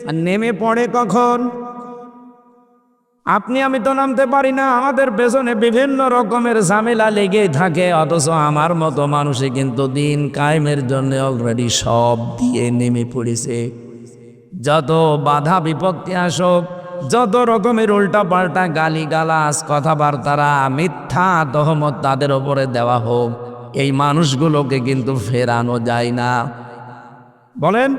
আর নেমে পড়ে কখন? আপনি আমি তো নামতে পারি না, আমাদের পেছনে বিভিন্ন রকমের ঝামেলা লেগে থাকে, অথচ আমার মতো মানুষে কিন্তু দিন কায়েমের জন্য অলরেডি সব দিয়ে নেমে পড়েছে। যত বাধা বিপত্তি আসুক, যত রকমের উল্টা পাল্টা গালিগালাজ কথাবার্তারা, মিথ্যা তহমত তাদের ওপরে দেওয়া হোক, এই মানুষগুলোকে কিন্তু ফেরানো যায় না। বলেন,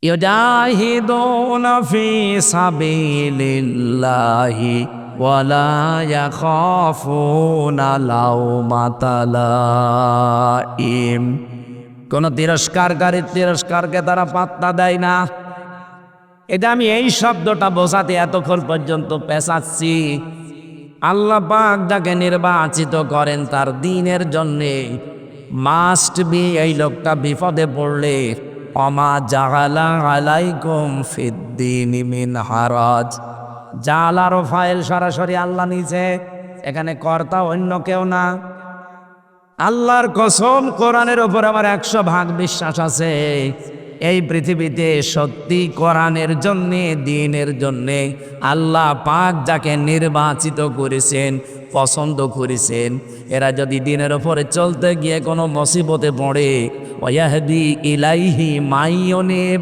ইউজাহিদুনা ফি সাবিলিল্লাহি ওয়ালা ইয়াখাফুনা লাউমাতা লাইম, কোন তিরস্কারকে তারা পাত্তা দেয় না। এটা আমি এই শব্দটা বোঝাতে এতক্ষণ পর্যন্ত পেঁচাচ্ছি। আল্লাহ পাক যাকে নির্বাচিত করেন তার দ্বীনের জন্যে, মাস্ট বি এই লোকটা বিপদে পড়লে ওমা জাআলা আলাইকুম ফিদ্দীনি মিন হারাজ, জালার ফাইল সরাসরি আল্লাহ নিচে, এখানে কর্তা অন্য কেউ না। আল্লাহর কসম, কোরআনের ওপর আমার 100% বিশ্বাস আছে, এই পৃথিবীতে সত্যি কোরআনের জন্যে, দ্বীনের জন্যে আল্লাহ পাক যাকে নির্বাচিত করেছেন, পছন্দ করেছেন, এরা যদি দ্বীনের ওপরে চলতে গিয়ে কোনো মুসিবতে পড়ে, ওয়াহদি ইলাইহি মাইয়ুনিব,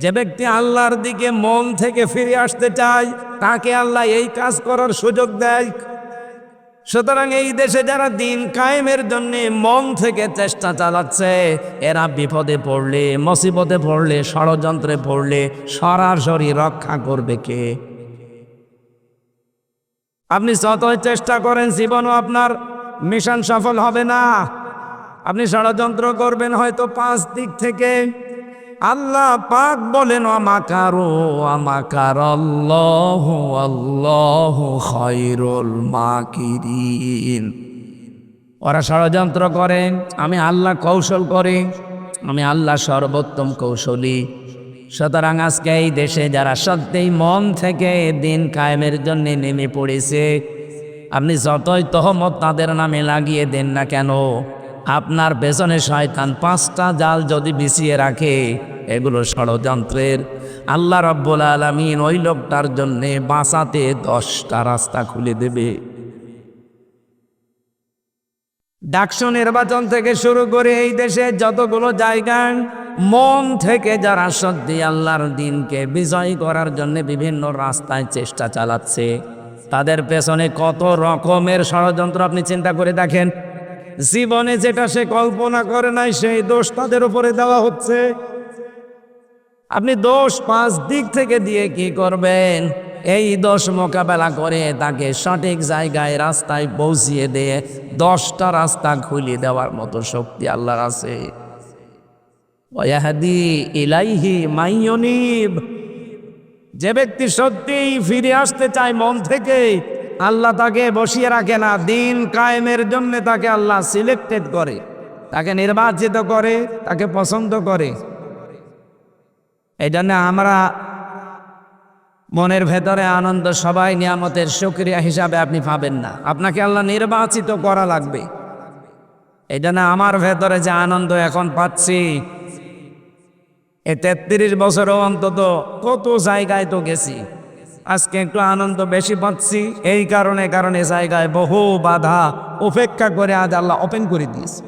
যে ব্যক্তি আল্লাহর দিকে মন থেকে ফিরে আসতে চায় তাকে আল্লাহ এই কাজ করার সুযোগ দেয়। সুতরাং এই দেশে যারা দিন কায়েমের জন্য মন থেকে চেষ্টা চালাচ্ছে, এরা বিপদে পড়লে, মুসিবতে পড়লে, ষড়যন্ত্রে পড়লে সরাসরি রক্ষা করবে কে? আপনি যতই চেষ্টা করেন জীবনও আপনার মিশন সফল হবে না। আপনি ষড়যন্ত্র করবেন হয়তো 5 দিক থেকে। আল্লাহ পাক বলেন আমাকারু আমাকারাল্লাহু আল্লাহু খায়রুল মাকিরিন। ওরা ষড়যন্ত্র করে, আমি আল্লাহ কৌশল করি, আমি আল্লাহ সর্বোত্তম কৌশলী। সুতরাং আজকে এই দেশে যারা সত্যিই মন থেকে দিন কায়েমের জন্য নেমে পড়েছে, আপনি যতই তহমত তাদের নামে লাগিয়ে দেন না কেন, আপনার পেছনে শয়তান 5টা জাল যদি বিছিয়ে রাখে, এগুলো ষড়যন্ত্রের। আল্লাহ রাব্বুল আলামিন ওই লোকটার জন্যে বাঁচাতে 10টা রাস্তা খুলে দেবে। ডাকসু নির্বাচন থেকে শুরু করে এই দেশে যতগুলো জায়গা মন থেকে যারা সত্যি আল্লাহর দিনকে বিজয় করার জন্য বিভিন্ন রাস্তায় চেষ্টা চালাচ্ছে, তাদের পেছনে কত রকমের ষড়যন্ত্র আপনি চিন্তা করে দেখেন। জীবনে যেটা সে কল্পনা করে নাই সেই দোষ তাদের উপরে দেওয়া হচ্ছে। আপনি দোষ 5 দিক থেকে দিয়ে কি করবেন? এই দোষ মোকাবেলা করে তাকে সঠিক জায়গায় রাস্তায় পৌঁছিয়ে দিয়ে 10টা রাস্তা খুলিয়ে দেওয়ার মতো শক্তি আল্লাহর আছে। ওয়াহদি ইলাইহি মাইয়ুনিব। যে ব্যক্তি সত্যিই ফিরে আসতে চায় মন থেকে, আল্লাহ তাকে বসিয়ে রাখে না, দিন কায়েমের জন্য তাকে আল্লাহ সিলেক্টেড করে, তাকে নির্বাচিত করে, তাকে পছন্দ করে। এই জন্য আমরা মনের ভেতরে আনন্দ সবাই নিয়ামতের শুকরিয়া হিসাবে আপনি পাবেন না, আপনাকে আল্লাহ নির্বাচিত করা লাগবে। এই জন্য আমার ভেতরে যে আনন্দ এখন পাচ্ছি, এই 33 বছরও অন্তত কত জায়গায় তো গেছি, আজকে একটু আনন্দ বেশি পাচ্ছি। এই কারণে জায়গায় বহু বাধা উপেক্ষা করে আজ আল্লাহ ওপেন করে দিয়েছে।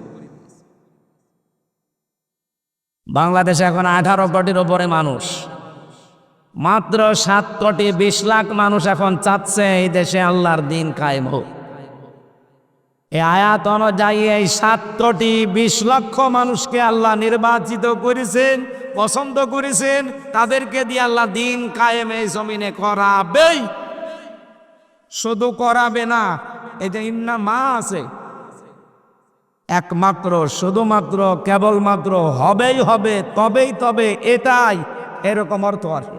বাংলাদেশে এখন 18 কোটির উপরে মানুষ, মাত্র 7 কোটি 20 লাখ মানুষ এখন চাচ্ছে এই দেশে আল্লাহর দিন কায়েম হোক। এই আয়াত অনুযায়ী এই 7 কোটি 20 লক্ষ মানুষকে আল্লাহ নির্বাচিত করেছেন, পছন্দ করেছেন, তাদেরকে দিয়ে আল্লাহ দিন কায়েম এই জমিনে করাবেই। শুধু করাবে না, এই যে ইন্না মা আছে, একমাত্র শুধুমাত্র কেবলমাত্র হবেই হবে, তবে এটাই, এরকম অর্থ আছে।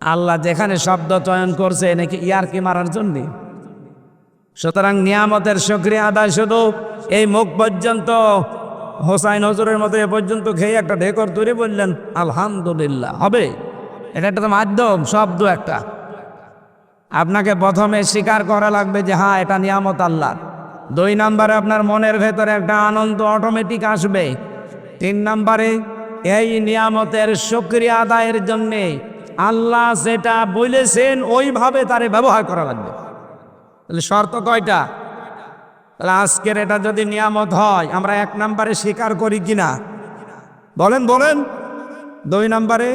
আল্লাহ যেখানে শব্দ চয়ন করছে নাকি ইয়ারকি মারার জন্য। সুতরাং নিয়ামতের শুকরিয়া আদায় শুধু এই মুখ পর্যন্ত, হোসাইন হজুরের মতো এ পর্যন্ত খেয়ে একটা ঢেকর তৈরি বললেন আলহামদুলিল্লাহ হবে, এটা একটা মাধ্যম, শব্দ একটা। আপনাকে প্রথমে স্বীকার করা লাগবে যে হ্যাঁ এটা নিয়ামত আল্লাহ। 2 নম্বরে আপনার মনের ভেতরে একটা আনন্দ অটোমেটিক আসবে। 3 নম্বরে এই নিয়ামতের শুকরিয়া আদায়ের জন্যে আল্লাহ যেটা বলেছেন ওইভাবে তারে ব্যবহার করা লাগবে। তাহলে শর্ত কয়টা? তাহলে আজকের এটা যদি নিয়ামত হয়, আমরা 1 নম্বরে স্বীকার করি কিনা বলেন। 2 নম্বরে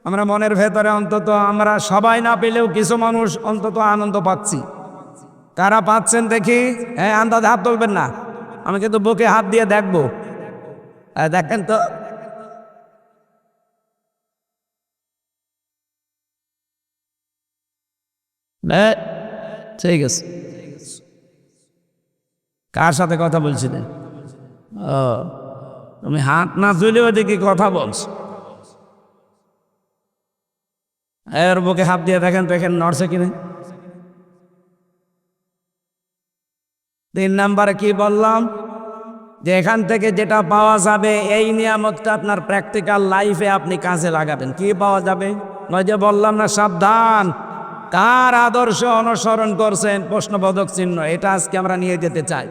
আমরা মনের ভেতরে অন্তত আমরা সবাই না পেলেও কিছু মানুষ অন্তত আনন্দ পাচ্ছি। কারা পাচ্ছেন দেখি? হ্যাঁ, আন্দাজে হাত তুলবেন না, আমি কিন্তু বুকে হাত দিয়ে দেখবো। দেখেন তো, ঠিক আছে। কার সাথে কথা বলছিলেন? ও, তুমি হাত না তুলে ওদিকে কথা বলছো। এর বুকে হাত দিয়ে দেখেন তো এখানে নড়ছে কিনা। 3 নম্বরে কি বললাম? যে এখান থেকে যেটা পাওয়া যাবে এই নিয়ামতটা আপনার প্র্যাকটিক্যাল লাইফে আপনি কাজে লাগাবেন। কি পাওয়া যাবে? নয় যে বললাম না সাবধান, কার আদর্শ অনুসরণ করছেন প্রশ্নবোধক চিহ্ন। এটা আজকে আমরা নিয়ে যেতে চাই।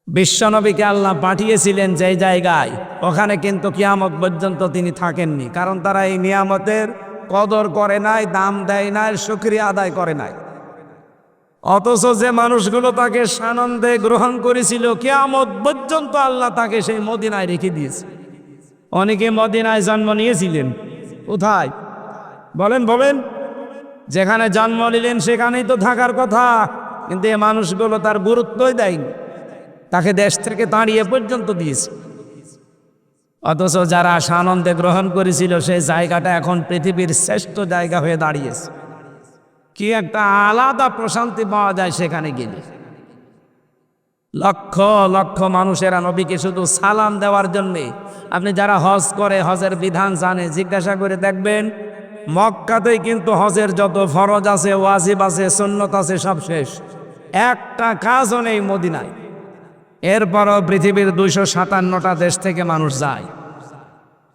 বিশ্বনবীকে আল্লাহ পাঠিয়েছিলেন যেই জায়গায়, ওখানে কিন্তু কিয়ামত পর্যন্ত তিনি থাকেননি, কারণ তারা এই নিয়ামতের কদর করে নাই, দাম দেয় নাই, শুকরিয়া আদায় করে নাই। অথচ যে মানুষগুলো তাকে সানন্দে গ্রহণ করেছিল, কিয়ামত পর্যন্ত আল্লাহ তাকে সেই মদিনায় রেখে দিয়েছে। অনেকে মদিনায় জন্ম নিয়েছিলেন, কোথায় বলেন? যেখানে জন্ম নিলেন সেখানেই তো থাকার কথা, কিন্তু এই মানুষগুলো তার গুরুত্বই দেয়নি, তাকে দেশ থেকে তাড়িয়ে পর্যন্ত দিয়েছে। অথচ যারা সানন্দে গ্রহণ করেছিল সেই জায়গাটা এখন পৃথিবীর শ্রেষ্ঠ জায়গা হয়ে দাঁড়িয়েছে। কি একটা আলাদা প্রশান্তি পাওয়া যায় সেখানে গেলে। লক্ষ লক্ষ মানুষেরা নবীকে শুধু সালাম দেওয়ার জন্যে, আপনি যারা হজ করে, হজের বিধান জানে, জিজ্ঞাসা করে দেখবেন মক্কাতেই কিন্তু হজের যত ফরজ আছে, ওয়াজিব আছে, সুন্নত আছে, সব শেষ, একটা কাজও নেই মদিনায়। এরপরও পৃথিবীর 257টা দেশ থেকে মানুষ যায়।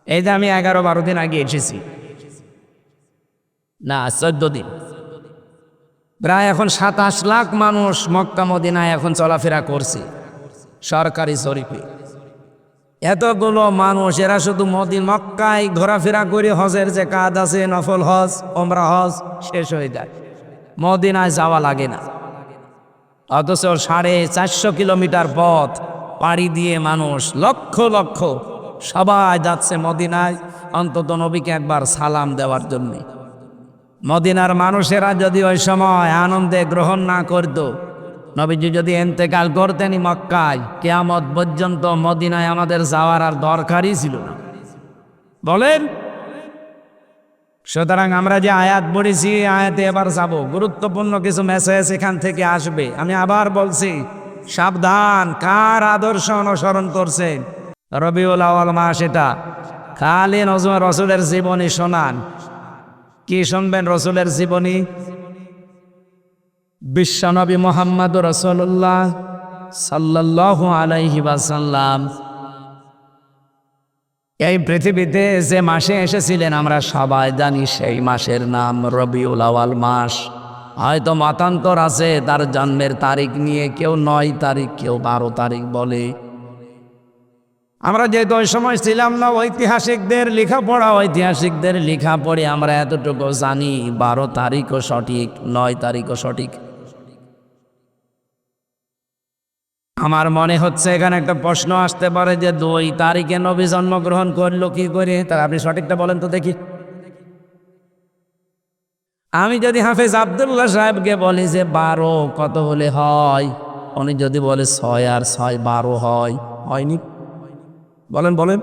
এই যে আমি 11-12 দিন আগে এসেছি, না 14 দিন, প্রায় এখন 27 লাখ মানুষ মক্কা মদিনায় এখন চলাফেরা করছে সরকারি জরিপে। এতগুলো মানুষ এরা শুধু মক্কায় ঘোরাফেরা করে হজের যে কাজ আছে, নফল হজ, ওমরা হজ শেষ হয়ে যায়, মদিনায় যাওয়া লাগে না। অথচ 450 কিলোমিটার পথ পাড়ি দিয়ে মানুষ লক্ষ লক্ষ সবাই যাচ্ছে মদিনায় অন্তত নবীকে একবার সালাম দেওয়ার জন্যে। মদিনার মানুষেরা যদি ওই সময় আনন্দে গ্রহণ না করত, নবীজি যদি ইন্তেকাল করতেনই মক্কায়, কিয়ামত পর্যন্ত মদিনায় আমাদের যাওয়ার আর দরকারই ছিল না, বলেন। সুতরাং আমরা যে আয়াত পড়েছি, আয়াতে এবার যাব, গুরুত্বপূর্ণ কিছু মেসেজ এখান থেকে আসবে। আমি আবার বলছি, সাবধান, কার আদর্শ অনুসরণ করছেন? রবিউল আউয়াল মাস, এটা খালি রসুলের জীবনী শোনান। কি শুনবেন? রসুলের জীবনী। বিশ্বনবী মুহাম্মদুর রাসূলুল্লাহ সাল্লাল্লাহু আলাইহি ওয়াসাল্লাম এই পৃথিবীতে যে মাসে এসেছিলেন আমরা সবাই জানি, সেই মাসের নাম রবিউল আউয়াল মাস। হয়তো মতান্তর আছে তার জন্মের তারিখ নিয়ে, কেউ 9 তারিখ, কেউ 12 তারিখ বলে। আমরা যেহেতু ওই সময় ছিলাম না, ঐতিহাসিকদের লেখা পড়ে আমরা এতটুকু জানি 12 তারিখও সঠিক, 9 তারিখও সঠিক। আমার মনে হচ্ছে এখানে একটা প্রশ্ন আসতে পারে যে 2 তারিখে নবী জন্মগ্রহণ করলো কি করে? তার আপনি সঠিকটা বলেন তো দেখি। আমি যদি হাফেজ আব্দুল্লাহ সাহেবকে বলি যে 12 কত হলে হয়, উনি যদি বলে 6 আর 6 12 হয়, হয়নি? বলেন বলেন।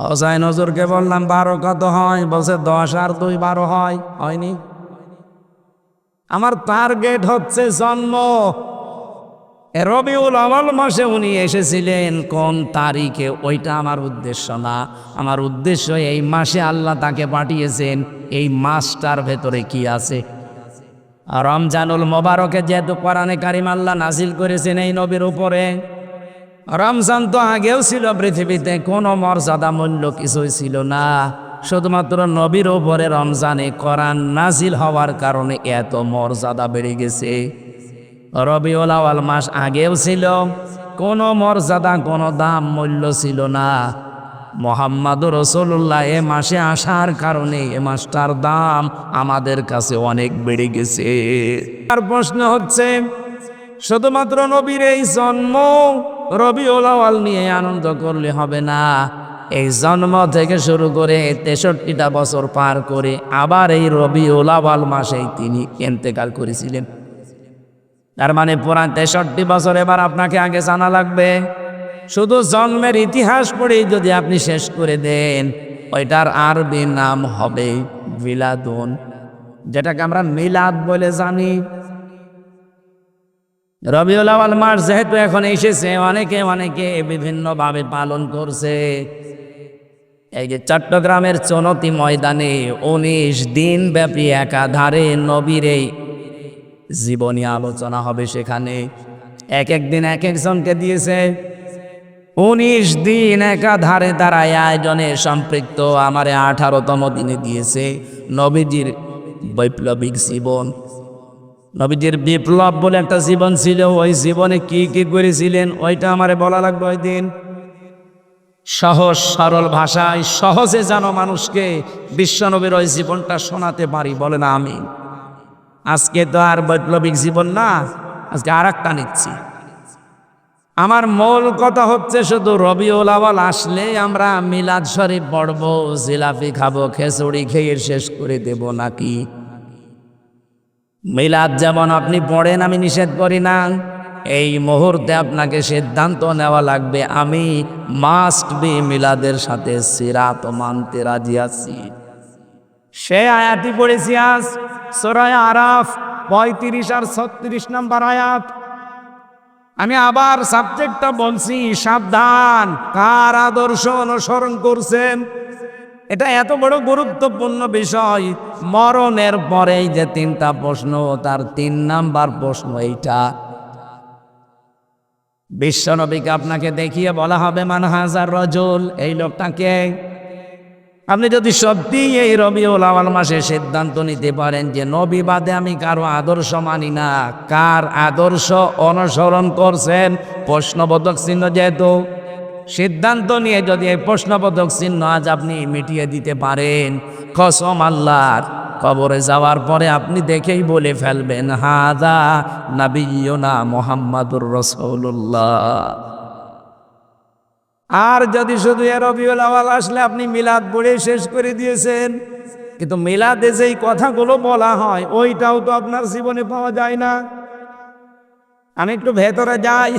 হোসাইন হুজুরকে বললাম 12 কত হয়, বলছে 10 আর 2 12 হয়, হয়নি? আমার টার্গেট হচ্ছে জন্ম। রবিউল আউয়াল মাসে উনি এসেছিলেন কোন তারিখে, ওইটা আমার উদ্দেশ্য না। আমার উদ্দেশ্য এই মাসে আল্লাহ তাকে পাঠিয়েছেন, এই মাসটার ভেতরে কি আছে। রমজানুল মোবারকে যেহেতু কোরআনে কারিম আল্লাহ নাজিল করেছেন এই নবীর উপরে, রমজান তো আগেও ছিল, পৃথিবীতে কোনো মর্যাদা মূল্য কিছুই ছিল না, শুধুমাত্র নবীর উপরে রমজানে কোরআন নাজিল হওয়ার কারণে এত মর্যাদা বেড়ে গেছে। রবিউল আউয়াল মাস আগেও ছিল, কোনো মর্যাদা, কোনো দাম মূল্য ছিল না। মুহাম্মাদুর রাসূলুল্লাহ এ মাসে আসার কারণে এ মাসটার দাম আমাদের কাছে অনেক বেড়ে গেছে। আর প্রশ্ন হচ্ছে, শুধুমাত্র নবীর এই জন্ম রবিউল আউয়াল নিয়ে আনন্দ করলে হবে না। এই জন্ম থেকে শুরু করে 63টা বছর পার করে আবার এই রবিউল আউয়াল মাসেই তিনি ইন্তেকাল করেছিলেন। তার মানে পুরা 63 বছর এবার আপনাকে আগে জানা লাগবে। শুধু জন্মের ইতিহাস পড়েই যদি আপনি শেষ করে দেন, ওইটার আরবি নাম হবে মিলাদুন, যেটাকে আমরা মিলাদ বলে জানি। রবিউল আউয়াল মাস যেহেতু এখন এসেছে, অনেকে বিভিন্নভাবে পালন করছে। এই যে চট্টগ্রামের চনতি ময়দানে 19 দিন ব্যাপী একাধারে নবীর এই জীবনী আলোচনা হবে। সেখানে এক দিন এক একজনকে দিয়েছে, 19 দিন একাধারে তারা আয়োজনে সম্পৃক্ত। আমার 18তম দিনে দিয়েছে নবীজির বৈপ্লবিক জীবন। নবীজির বিপ্লব বলে একটা জীবন ছিল, ওই জীবনে কি কি করেছিলেন ওইটা আমারে বলা লাগবে ওই দিন। সহজ সরল ভাষায় সহজে যেন মানুষকে বিশ্বনবীর ওই জীবনটা শোনাতে পারি, বলে না আমি। আজকে তো আর বৈপ্লবিক জীবন না, আজকে আর একটা নিচ্ছি। আমার মূল কথা হচ্ছে, শুধু রবিউল আউয়াল আসলে আমরা মিলাদ শরীফ পড়বো, জিলাপি খাবো, খিচুড়ি খেয়ে শেষ করে দেব নাকি? মিলাদ যেমন আপনি পড়েন, আমি নিষেধ করি না, এই মুহূর্তে আপনাকে সিদ্ধান্ত নেওয়া লাগবে, আমি মাস্ট বি মিলাদের সাথে সিরাত মানতে রাজি আছি। সে আয়াতই পড়েছি আজ, সূরা আরাফ 35 আর 36 নম্বর আয়াত। আমি আবার সাবজেক্টটা বলছি, সাবধান, কার আদর্শ অনুসরণ করছেন। এটা এত বড় গুরুত্বপূর্ণ বিষয়। মরণের পরেই যে 3টা প্রশ্ন, তার 3 নাম্বার প্রশ্ন এইটা। বিশ্বনবীকে আপনাকে দেখিয়ে বলা হবে মান হাজার রজুল, এই লোকটাকে। আপনি যদি সত্যি এই রবিউল আউয়াল মাসে সিদ্ধান্ত নিতে পারেন যে নবী বাদে আমি কারো আদর্শ মানি না, কার আদর্শ অনুসরণ করছেন, প্রশ্নবোধক চিহ্ন, যেহেতু সিদ্ধান্ত নিয়ে যদি এই প্রশ্নবোধক চিহ্ন আজ আপনি মিটিয়ে দিতে পারেন, কসম আল্লাহর, কবরে যাওয়ার পরে আপনি দেখেই বলে ফেলবেন হাদা নাবিয়ুনা মুহাম্মাদুর রাসূলুল্লাহ। আর যদি শুধু এ রবিউল আউয়াল আসলে আপনি মিলাদ পড়ে শেষ করে দিয়েছেন, কিন্তু মিলাদে যেই কথাগুলো বলা হয় ওইটাও তো আপনার জীবনে পাওয়া যায় না। আমি একটু ভেতরে যাই।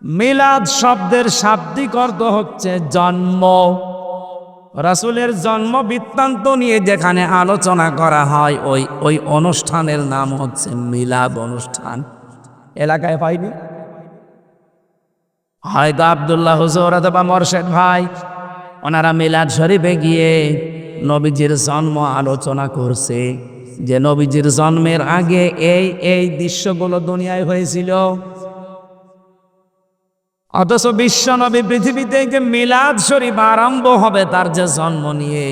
মিলাদ শব্দের শাব্দিক অর্থ হচ্ছে জন্ম। রাসূলের জন্ম বৃত্তান্ত নিয়ে যেখানে আলোচনা করা হয় ওই অনুষ্ঠানের নাম হচ্ছে মিলাদ অনুষ্ঠান। এলাকায় পাইনি, হয়তো আব্দুল্লাহ হুজুর অথবা মোরশেদ ভাই, ওনারা মিলাদ শরীফে গিয়ে নবীজির জন্ম আলোচনা করছে, যে নবীজির জন্মের আগে এই দৃশ্যগুলো দুনিয়ায় হয়েছিল। অথচ বিশ্বনবী পৃথিবীতে যে মিলাদ শরীফ আরম্ভ হবে তার যে জন্ম নিয়ে,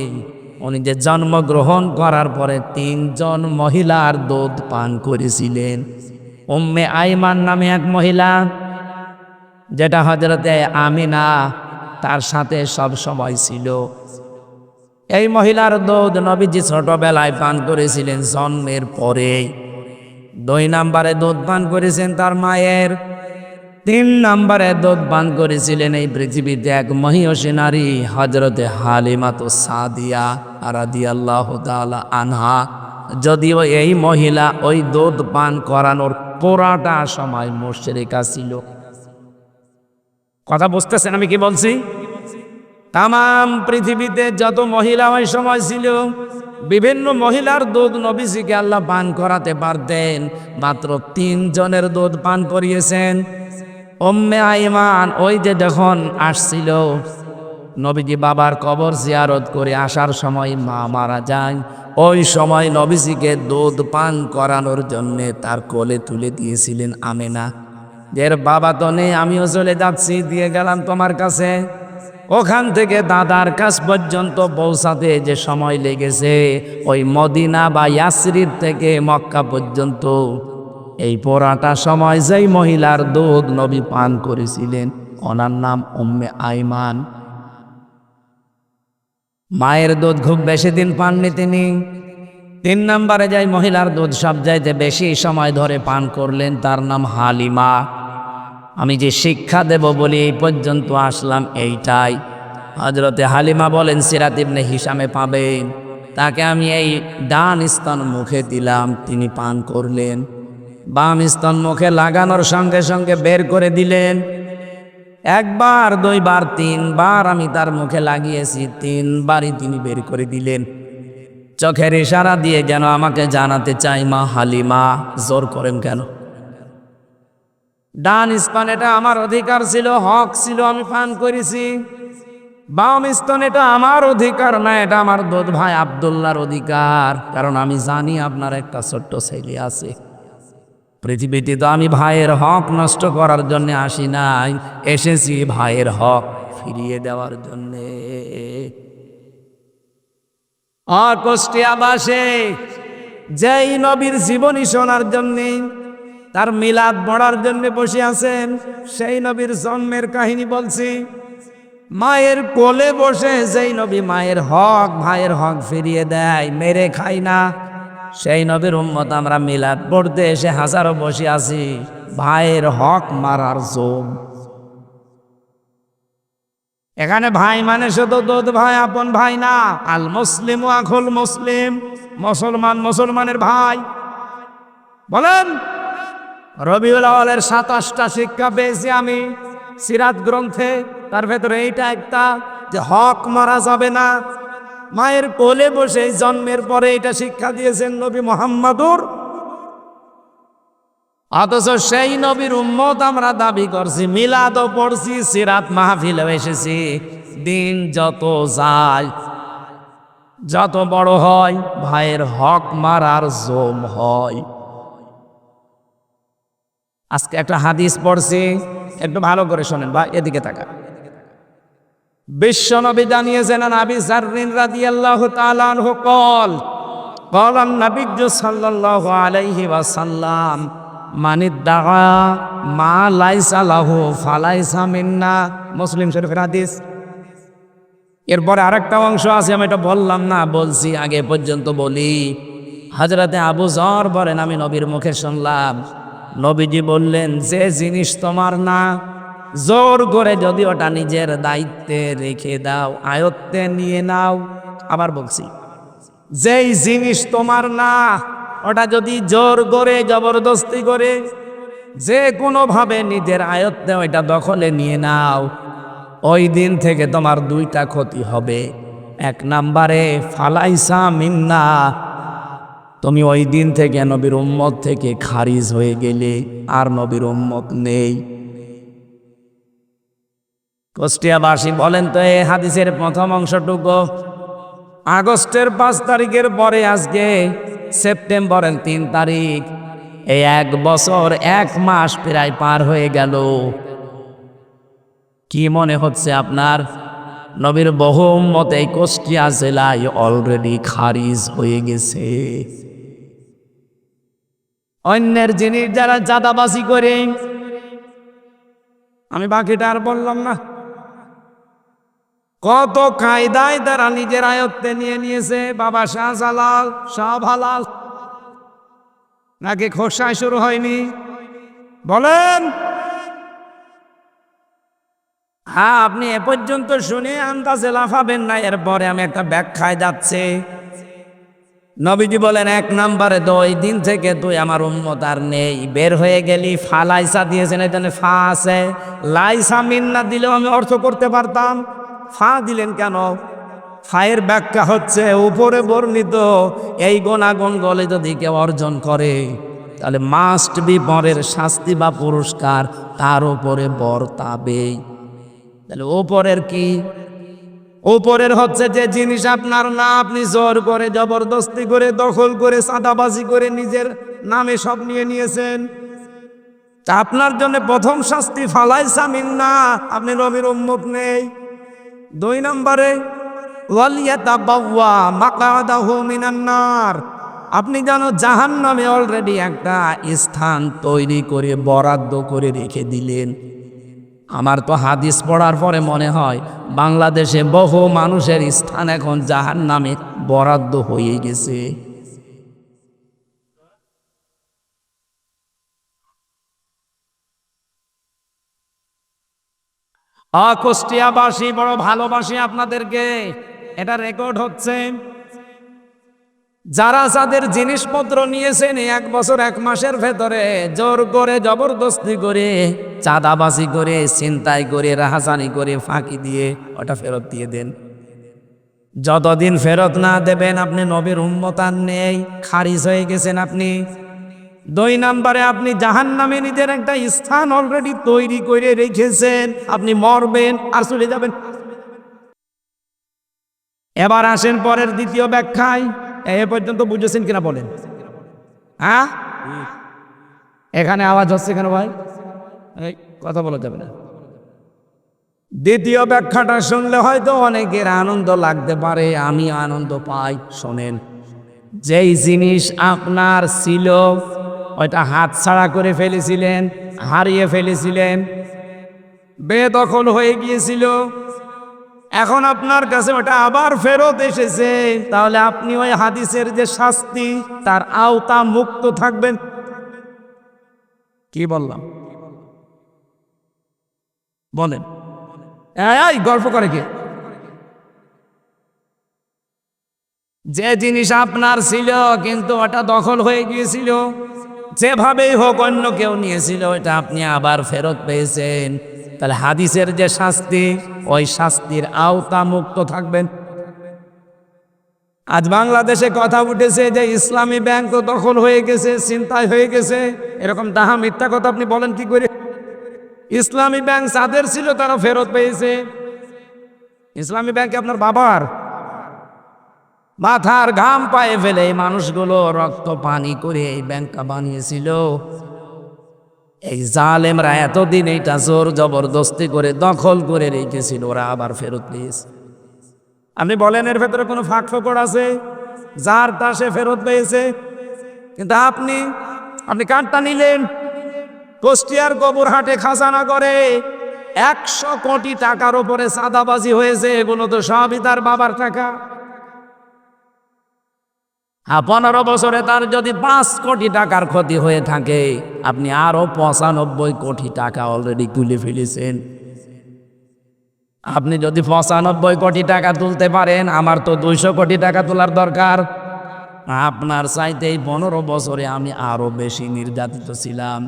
উনি যে জন্মগ্রহণ করার পরে 3 জন মহিলার দুধ পান করেছিলেন। উম্মে আইমান নামে এক মহিলা, যেটা হযরতে আমিনা তার সাথে সব সময় ছিল। এই মহিলার দুধ নবীজি ছোটবেলায় পান করেছিলেন জন্মের পরে। 2 নম্বরে দুধ পান করেছেন তার মায়ের। 3 নম্বরে দুধ পান করেছিলেন এই পৃথিবীতে এক মহিয়সী নারী হযরতে হালিমাতুস সাদিয়া রাদিয়াল্লাহু তাআলা আনহা। যদিও এই মহিলা ওই দুধ পান করানোর পুরাটা সময় মুশরিকা ছিল। কথা বুঝতেছেন আমি কি বলছি? তামাম পৃথিবীতে যত মহিলা ওই সময় ছিল, বিভিন্ন মহিলার দুধ নবীজিকে আল্লাহ পান করাতে পারতেন, মাত্র 3 জনের দুধ পান করিয়েছেন। উম্মে আইমান ওই যে যখন আসছিল, নবীজি বাবার কবর জিয়ারত করে আসার সময় মা মারা যায়, ওই সময় নবীজিকে দুধ পান করানোর জন্যে তার কোলে তুলে দিয়েছিলেন আমেনা। এর বাবা তো নেই, আমিও চলে যাচ্ছি, দিয়ে গেলাম তোমার কাছে। ওখান থেকে দাদার কাছ পর্যন্ত পৌঁছাতে যে সময় লেগেছে, ওই মদিনা বা ইয়াসরিব থেকে মক্কা পর্যন্ত এই পুরাটা সময় যেই মহিলার দুধ নবী পান করেছিলেন, ওনার নাম উম্মে আইমান। মায়ের দুধ খুব বেশি দিন পাননি তিনি। 3 নম্বরে যাই মহিলার দুধ সবচাইতে বেশি সময় ধরে পান করলেন, তার নাম হালিমা। আমি যে শিক্ষা দেব বলি এই পর্যন্ত আসলাম এইটাই। হযরতে হালিমা বলেন, সিরাত ইবনে হিশামে পাবেন, তাকে আমি এই ডান স্তন মুখে দিলাম, তিনি পান করলেন। বাম স্তন মুখে লাগানোর সঙ্গে সঙ্গে বের করে দিলেন। 1 বার 2 বার 3 বার আমি তার মুখে লাগিয়েছি, 3 বারই তিনি বের করে দিলেন। চোখের ইশারা দিয়ে যেন আমাকে জানাতে চাই, মা হালিমা, জোর করেন কেন? ডান স্তন এটা আমার অধিকার ছিল, হক ছিল, আমি পান করেছি। বাম স্তন এটা আমার অধিকার না, এটা আমার দুধ ভাই আব্দুল্লাহর অধিকার। কারণ আমি জানি আপনার একটা ছোট্ট ছেলে আছে। পৃথিবীতে তো আমি ভাইয়ের হক নষ্ট করার জন্য আসি নাই, এসেছি ভাইয়ের হক ফিরিয়ে দেওয়ার জন্যে। আর কুষ্টিয়াবাসে যেই নবীর জীবনী শোনার জন্যে, তার মিলাদ পড়ার জন্য বসে আছেন, সেই নবীর জন্মের কাহিনী বলছি। মায়ের কোলে বসে যেই নবী মায়ের হক, ভাইয়ের হক ফিরিয়ে দেয়, মেরে খাই না, সেই নবীর উম্মত আমরা মিলাদ পড়তে এসে হাজারো বসে আছি ভাইয়ের হক মারার জোর। এখানে ভাই মানে শুধু দুধ ভাই, আপন ভাই না। আল মুসলিম আখুল মুসলিম, মুসলমান মুসলমানের ভাই। বলেন, রবিউল আউয়ালের 27টা শিক্ষা পেয়েছি আমি সিরাত গ্রন্থে, তার ভেতরে এইটা একটা, যে হক মারা যাবে না। মায়ের কোলে বসে জন্মের পরে এটা শিক্ষা দিয়েছেন নবী মুহাম্মদুর। অথচ সেই নবীর উম্মত আমরা দাবি করছি, মিলাদও পড়ছি, সিরাত মাহফিলেও এসেছি। দিন যত যায়, যত বড় হয়, ভাইয়ের হক মারার জম হয়। আজকে একটা হাদিস পড়ছি, একটু ভালো করে শোনেন ভাই, এদিকে তাকা। বিশ্বনবী জানিয়েছেন, আবি যাররিন রাদিয়াল্লাহু তাআলা আনহু قال قال النبي صلى الله عليه وسلم من ادعى ما ليس له فليس منا। মুসলিম শরীফের হাদিস। এরপরে আরেকটা অংশ আছে, আমি এটা বললাম না, বলছি আগে পর্যন্ত বলি। হযরতে আবু যর বলেন, আমি নবীর মুখে শুনলাম, নবীজি বললেন, যে জিনিস তোমার না, জোর করে যদি ওটা নিজের দায়িত্বে রেখে দাও, আয়ত্তে নিয়ে নাও। আবার বলছি, যেই জিনিস তোমার না, ওটা যদি জোর করে জবরদস্তি করে যে কোনোভাবে নিজের আয়ত্তে ওইটা দখলে নিয়ে নাও, ওই দিন থেকে তোমার দুইটা ক্ষতি হবে। এক নম্বরে ফালাইসা মিন্না, তুমি ওই দিন থেকে নবীর উম্মত থেকে খারিজ হয়ে গেলে, আর নবীর উম্মত নেই। কুষ্টিয়াবাসী বলেন তো, এই হাদিসের প্রথম অংশটুকু আগস্টের 5 তারিখের পরে আজকে সেপ্টেম্বরের 3 তারিখ, এই 1 বছর 1 মাস প্রায় পার হয়ে গেল। কি মনে হচ্ছে আপনার? নবীর বহু উম্মত এই কুষ্টিয়া জেলায় অলরেডি খারিজ হয়ে গেছে। অন্যের জিনিস যারা চাঁদাবাজি করে, আমি বাকিটা আর বললাম না, কত কায়দায় তারা নিজের আয়ত্তে নিয়ে নিয়েছে। বাবা শাহজালাল, সব হালাল নাকি খোসায় শুরু হয়নি? বলেন। হ্যাঁ, আপনি এ পর্যন্ত শুনে আন্দাজে লাফাবেন না। এরপরে আমি একটা ব্যাখ্যায় যাচ্ছে। নবীজি বলেন, 1 নম্বরে, 2 দিন থেকে তুই আমার উম্মত আর নেই, বের হয়ে গেলি। ফালাইসা দিয়েছেন, এখানে ফা আছে। লাইসা মিন্না দিলেও আমি অর্থ করতে পারতাম, ফা দিলেন কেন? ফায়ের ব্যাখ্যা হচ্ছে, উপরে বর্ণিত এই গুণাগুণগুলি যদি কেউ অর্জন করে, তাহলে মাস্ট বি পরের শাস্তি বা পুরস্কার তার উপরে বর্তাবেই। তাহলে ওপরের কি? ওপরের হচ্ছে যে জিনিস আপনার না, আপনি জোর করে জবরদস্তি করে দখল করে চাঁদাবাজি করে নিজের নামে সব নিয়ে নিয়েছেন, তা আপনার জন্য প্রথম শাস্তি ফালাইসা মিন্না, আপনি নবীর উম্মত নেই। 2 নম্বরে, ওয়ালিয়াতাবাওয়া মাকআদাহু মিনান নার, আপনি জানো জাহান্নামে অলরেডি একটা স্থান তৈরি করে বরাদ্দ করে রেখে দিলেন। আমার তো হাদিস পড়ার পরে মনে হয় বাংলাদেশে বহু মানুষের স্থান এখন জাহান্নামে বরাদ্দ হয়ে গেছে। কুষ্টিয়াবাসী বড় ভালোবাসি আপনাদেরকে, এটা রেকর্ড হচ্ছে। যারা যাদের জিনিসপত্র নিয়েছেন 1 বছর 1 মাসের ভেতরে জোর করে জবরদস্তি করে চাঁদাবাজি করে ছিনতাই করে রাহাজানি করে ফাঁকি দিয়ে ওটা ফেরত দিয়ে দেন। যতদিন ফেরত না দেবেন, আপনি নবীর উম্মত আর নেই, খারিজ হয়ে গেছেন আপনি। 2 নম্বরে, আপনি জাহান্নামে নিজের একটা স্থান অলরেডি তৈরি করে রেখেছেন, আপনি মরবেন আর চলে যাবেন। এবার আসেন পরের দ্বিতীয় ব্যাখ্যায়। এ পর্যন্ত বুঝেছেন কিনা বলেন? হ্যাঁ, এখানে আওয়াজ হচ্ছে কেন ভাই? এই কথা বলা যাবে না। দ্বিতীয় ব্যাখ্যাটা শুনলে হয়তো অনেকের আনন্দ লাগতে পারে, আমি আনন্দ পাই। শোনেন, যেই জিনিস আপনার ছিল ওইটা হাতছাড়া করে ফেলেছিলেন, হারিয়ে ফেলেছিলেন, বেদখল হয়ে গিয়েছিল, এখন আপনার কাছে ওটা আবার ফেরত এসেছে, তাহলে আপনি ওই হাদিসের যে শাস্তি তার আওতা মুক্ত থাকবেন। কি বললাম বলেন? এই গল্প করে কে? যে জিনিস আপনার ছিল কিন্তু ওটা দখল হয়ে গিয়েছিল, যেভাবেই হোক অন্য কেউ নিয়েছিল, ওটা আপনি আবার ফেরত পেয়েছেন, তাহলে হাদিসের যে শাস্তি ওই শাস্তির আওতা মুক্ত থাকবেন। আজ বাংলাদেশে কথা উঠেছে যে ইসলামী ব্যাংক তো দখল হয়ে গেছে, ছিনতাই হয়ে গেছে। এরকম তাহা মিথ্যা কথা আপনি বলেন কি করে? ইসলামী ব্যাংক যাদের ছিল তারা ফেরত পেয়েছে। ইসলামী ব্যাংক আপনার বাবার মাথার ঘাম পায়ে ফেলে এই মানুষগুলো রক্ত পানি করে এই ব্যাংকটা বানিয়েছিল। এই জালেমরা এতদিন এইটা জোর জবরদস্তি করে দখল করে রেখেছিল, ওরা আবার ফেরত পেয়েছে। আপনি বলেন এর ভেতরে কোনো ফাঁক ফোকড় আছে? যার তা সে ফেরত পেয়েছে। কিন্তু আপনি কার্ডটা নিলেন, কুষ্টিয়ার গোবরহাটে খাজানা করে 100 কোটি টাকার উপরে চাঁদাবাজি হয়েছে। এগুলো তো সবই তার বাবার টাকা। 15 বছরে তার যদি 5 কোটি টাকার ক্ষতি হয়ে থাকে, আপনি আরো 95 কোটি টাকা অলরেডি তুলে ফেলেছেন। আপনি যদি 95 কোটি টাকা তুলতে পারেন, আমার তো 200 কোটি টাকা তোলার দরকার। আপনার চাইতে এই 15 বছরে আমি আরো বেশি নির্যাতিত ছিলাম।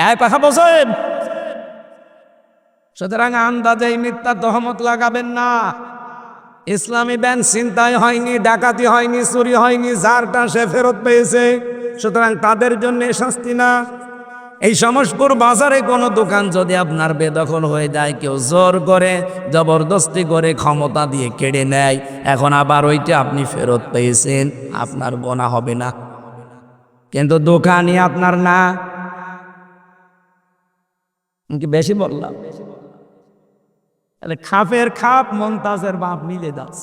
এক কথা বলছেন। সুতরাং আন্দাজে মিথ্যা তহমত লাগাবেন না। ইসলামী ব্যাংক ছিনতাই হয়নি, ডাকাতি হয়নি, চুরি হয়নি, যারটা সে ফেরত পেয়েছে। সুতরাং তাদের জন্য শাস্তি না। এই সমসপুর বাজারে কোনো দোকান যদি আপনার বেদখল হয়ে যায়, কেউ জোর করে জবরদস্তি করে ক্ষমতা দিয়ে কেড়ে নেয়, এখন আবার ওইটা আপনি ফেরত পেয়েছেন, আপনার গোনা হবে না। কিন্তু দোকানই আপনার না। কি বেশি বললাম? খাপের খাপ মমতাজের বাপ মিলে দাস।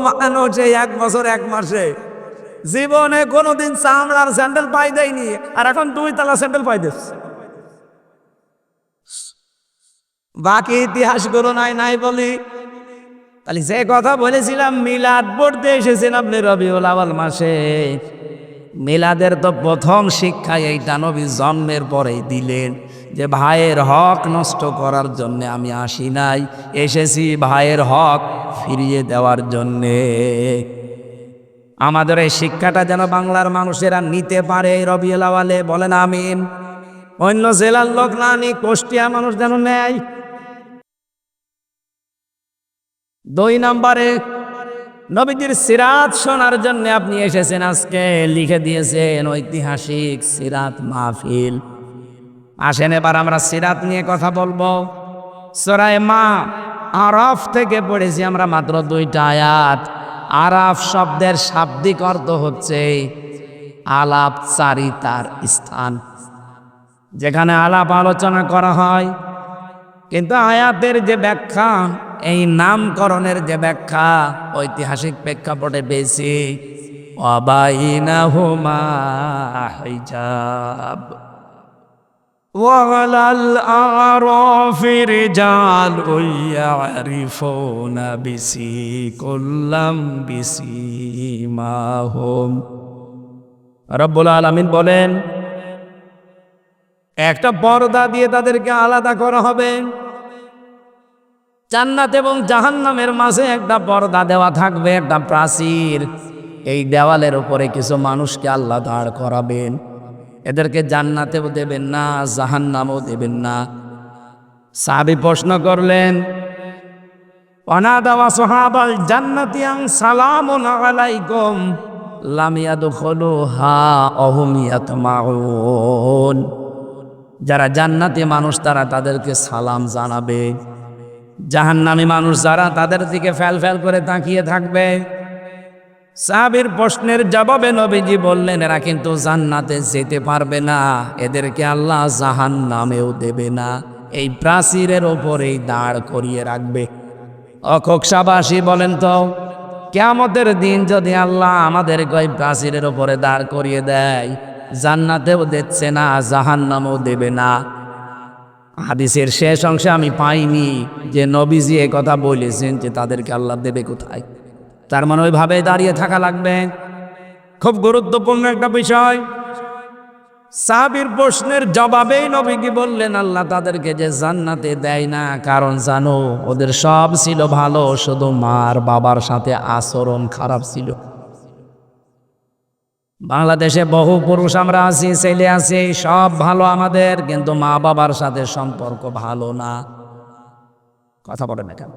মানুষ 1 বছর 1 মাসে জীবনে কোনোদিন চামড়ার স্যান্ডেল পাই দেয়নি, আর এখন 2 তলা স্যান্ডেল পাই দিস। বাকি ইতিহাসগুলো নাই বলি। তাহলে যে কথা বলেছিলাম, মিলাদ পড়তে এসেছেন আপনি রবিউল আউয়াল মাসে। মিলাদের তো প্রথম শিক্ষা এইটা নবী জন্মের পরেই দিলেন, যে ভাইয়ের হক নষ্ট করার জন্য আমি আসি নাই, এসেছি ভাইয়ের হক ফিরিয়ে দেওয়ার জন্যে। আমাদের এই শিক্ষাটা যেন বাংলার মানুষেরা নিতে পারে এই রবিউল আউয়ালে, বলেন আমিন। অন্য জেলার লোক না নি, কুষ্টিয়া মানুষ যেন নেয়। 2 নম্বরে, নবীজির সিরাত শোনার জন্য আপনি এসেছেন, আজকে লিখে দিয়েছেন ঐতিহাসিক সিরাত মাহফিল। আসেন এবার আমরা সিরাত নিয়ে কথা বলবো। সূরা আরাফ থেকে পড়েছি আমরা মাত্র 2টা আয়াত। আরাফ শব্দের শাব্দিক অর্থ হচ্ছে আলাপচারিতার স্থান, যেখানে আলাপ আলোচনা করা হয়। কিন্তু আয়াতের যে ব্যাখ্যা, এই নামকরণের যে ব্যাখ্যা ঐতিহাসিক প্রেক্ষাপটে পেয়েছি, ওয়াবাইনাহুমা হিজাব ওয়ালাল আরাফি রিজালুন ইয়ারিফুনা বিসিকুল্লাম বিসিমাহুম। রব্বুল আলামিন বলেন, একটা পর্দা দিয়ে তাদেরকে আলাদা করা হবে। জান্নাত এবং জাহান্নামের মাঝে একটা পর্দা দেওয়া থাকবে, একটা প্রাচীর। এই দেওয়ালের উপরে কিছু মানুষকে আল্লাহ দাঁড় করাবেন। এদেরকে জান্নাতেও দেবেন না, জাহান্নামেও দেবেন না। সাহাবী প্রশ্ন করলেন, ওয়ানাদা আসহাবাল জান্নাতি আন সালামুন আলাইকুম লাম ইয়াদখুলুহা ওয়া হুম ইয়াতমাউন। যারা জান্নাতি মানুষ তারা তাদেরকে সালাম জানাবে, জাহান্নামী মানুষ যারা তাদের দিকে ফ্যাল ফ্যাল করে তাকিয়ে থাকবে। সাহাবীর প্রশ্নের জবাবে নবীজি বললেন, এরা কিন্তু জান্নাতে যেতে পারবে না, এদেরকে আল্লাহ জাহান্নামেও দেবে না, এই প্রাচীরের ওপরেই দাঁড় করিয়ে রাখবে। অকোকসাবাসী বলেন তো, কিয়ামতের দিন যদি আল্লাহ আমাদেরকে ওই প্রাচীরের ওপরে দাঁড় করিয়ে দেয়, জান্নাতেও দিচ্ছে না, জাহান্নামেও দেবে না। হাদিসের শেষ অংশে আমি পাইনি যে নবীজি এ কথা বলেছেন যে তাদেরকে আল্লাহ দেবে কোথায়। তার মানে ওইভাবে দাঁড়িয়ে থাকা লাগবে। খুব গুরুত্বপূর্ণ একটা বিষয়। সাহাবীর প্রশ্নের জবাবেই নবীজি বললেন, আল্লাহ তাদেরকে যে জান্নাতে দেয় না, কারণ জানো ওদের সব ছিল ভালো, শুধু মার বাবার সাথে আচরণ খারাপ ছিল। বাংলাদেশে বহু পুরুষ আমরা আছি, ছেলে আছি, সব ভালো আমাদের, কিন্তু মা বাবার সাথে সম্পর্ক ভালো না। কথা বলে না কেন?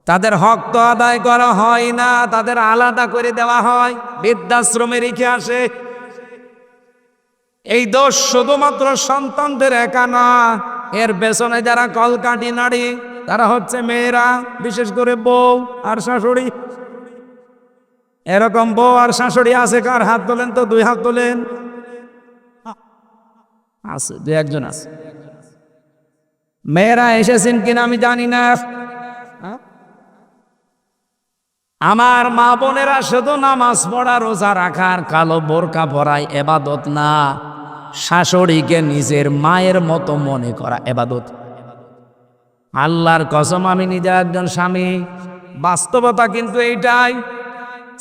তাদের হক তো আদায় করা হয় না, তাদের আলাদা করে দেওয়া হয়, বৃদ্ধাশ্রমে রেখে আসে। এই দোষ শুধুমাত্র সন্তানদের একা না, এর পেছনে যারা কলকাঠি নাড়ি তারা হচ্ছে মেয়েরা, বিশেষ করে বউ আর শাশুড়ি। এরকম বউ আর শাশুড়ি আছে কার? হাত তোলেন তো, 2 হাত তোলেন। আছে, 2-1 জন আছে। মেয়েরা এসেছেন কিনা আমি জানি না। আমার মা বোনেরা শুধু নামাজ পড়া, রোজা রাখার, কালো বোরকা পরাই এবাদত না, শাশুড়িকে নিজের মায়ের মতো মনে করা এবাদত। আল্লাহর কসম, আমি নিজে একজন স্বামী, বাস্তবতা কিন্তু এইটাই।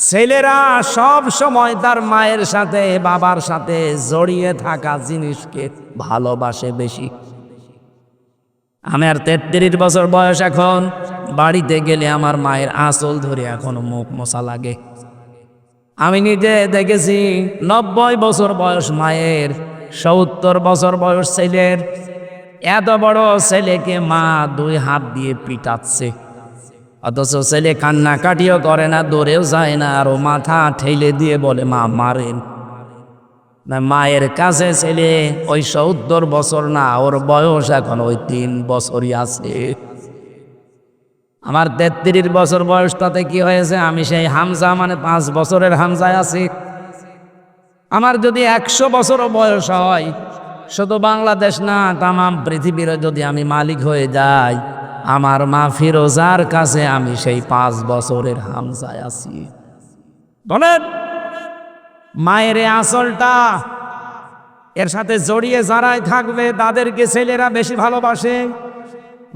ছেলেরা সব সময় তার মায়ের সাথে, বাবার সাথে জড়িয়ে থাকা জিনিসকে ভালোবাসে বেশি। আমার 33 বছর বয়স এখন, বাড়িতে গেলে আমার মায়ের আঁচল ধরে এখনো মুখ মোছা লাগে। আমি নিজে দেখেছি 90 বছর বয়স মায়ের, 70 বছর বয়স ছেলের। এত বড় ছেলেকে মা 2 হাত দিয়ে পিটাচ্ছে, অথচ ছেলে কান্নাকাটিও করে না, দৌড়েও যায় না, আরো মাথা ঠেলে দিয়ে বলে মা মারেন না। মায়ের কাছে ছেলে ওই 70 বছর না, ওর বয়স এখন ওই 3 বছরই আছে। আমার 33 বছর বয়স, তাতে কি হয়েছে? আমি সেই হামজা, মানে 5 বছরের হামজায় আছি। আমার যদি 100 বছরও বয়স হয়, শুধু বাংলাদেশ না, তামাম পৃথিবীর যদি আমি মালিক হয়ে যাই, আমার মা ফিরোজার কাছে আমি সেই 5 বছরের হামজায় আছি। বলেন, মায়ের আঁচলটা এর সাথে জড়িয়ে যারাই থাকবে তাদেরকে ছেলেরা বেশি ভালোবাসে।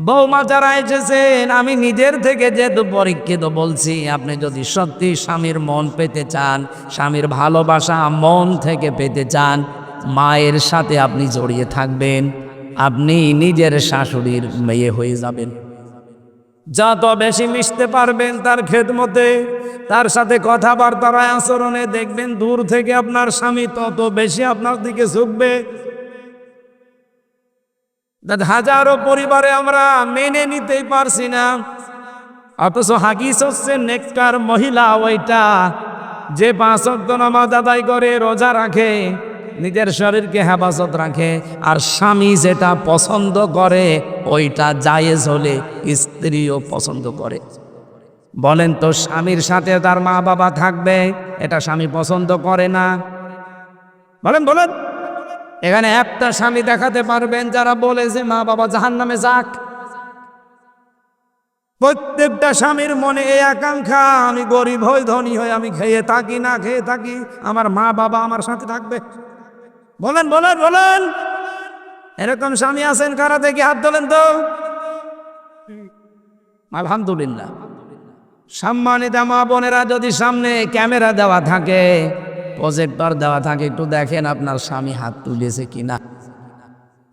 বৌমা যারা এসেছেন, আমি নিজের থেকে যেহেতু পরীক্ষিত বলছি, আপনি যদি সত্যি স্বামীর মন পেতে চান, স্বামীর ভালোবাসা মন থেকে পেতে চান, মায়ের সাথে আপনি জড়িয়ে থাকবেন, আপনি নিজের শাশুড়ির মেয়ে হয়ে যাবেন। যত বেশি মিশতে পারবেন তার খেদমতে, তার সাথে কথাবার্তার আচরণে, দেখবেন দূর থেকে আপনার স্বামী তত বেশি আপনার দিকে ঝুঁকবে। হাজারো পরিবারে আমরা মেনে নিতেই পারছি না, অথচ হাগিস হচ্ছে নেককার মহিলা ওইটা, যে 5 ওয়াক্ত নামাজ আদায় করে, রোজা রাখে, নিজের শরীরকে হেফাজত রাখে, আর স্বামী যেটা পছন্দ করে ওইটা জায়েজ হলে স্ত্রীও পছন্দ করে। বলেন তো, স্বামীর সাথে তার মা বাবা থাকবে, এটা স্বামী পছন্দ করে না? বলেন বলেন, এখানে একটা স্বামী দেখাতে পারবেন যারা বলে যে মা বাবা জাহান্নামে যাক? প্রত্যেকটা স্বামীর মনে এই আকাঙ্ক্ষা, আমি গরিব হই ধনী হই, আমি খেয়ে থাকি না খেয়ে থাকি, আমার মা বাবা আমার সাথে থাকবে। বলেন বলেন বলেন, এরকম স্বামী আছেন কারা? দেখি হাত তোলেন তো। আলহামদুলিল্লাহ। সম্মানিত মা বোনেরা, যদি সামনে ক্যামেরা দেওয়া থাকে, প্রজেক্টর দেওয়া থাকে, একটু দেখেন আপনার স্বামী হাত তুলেছে কিনা।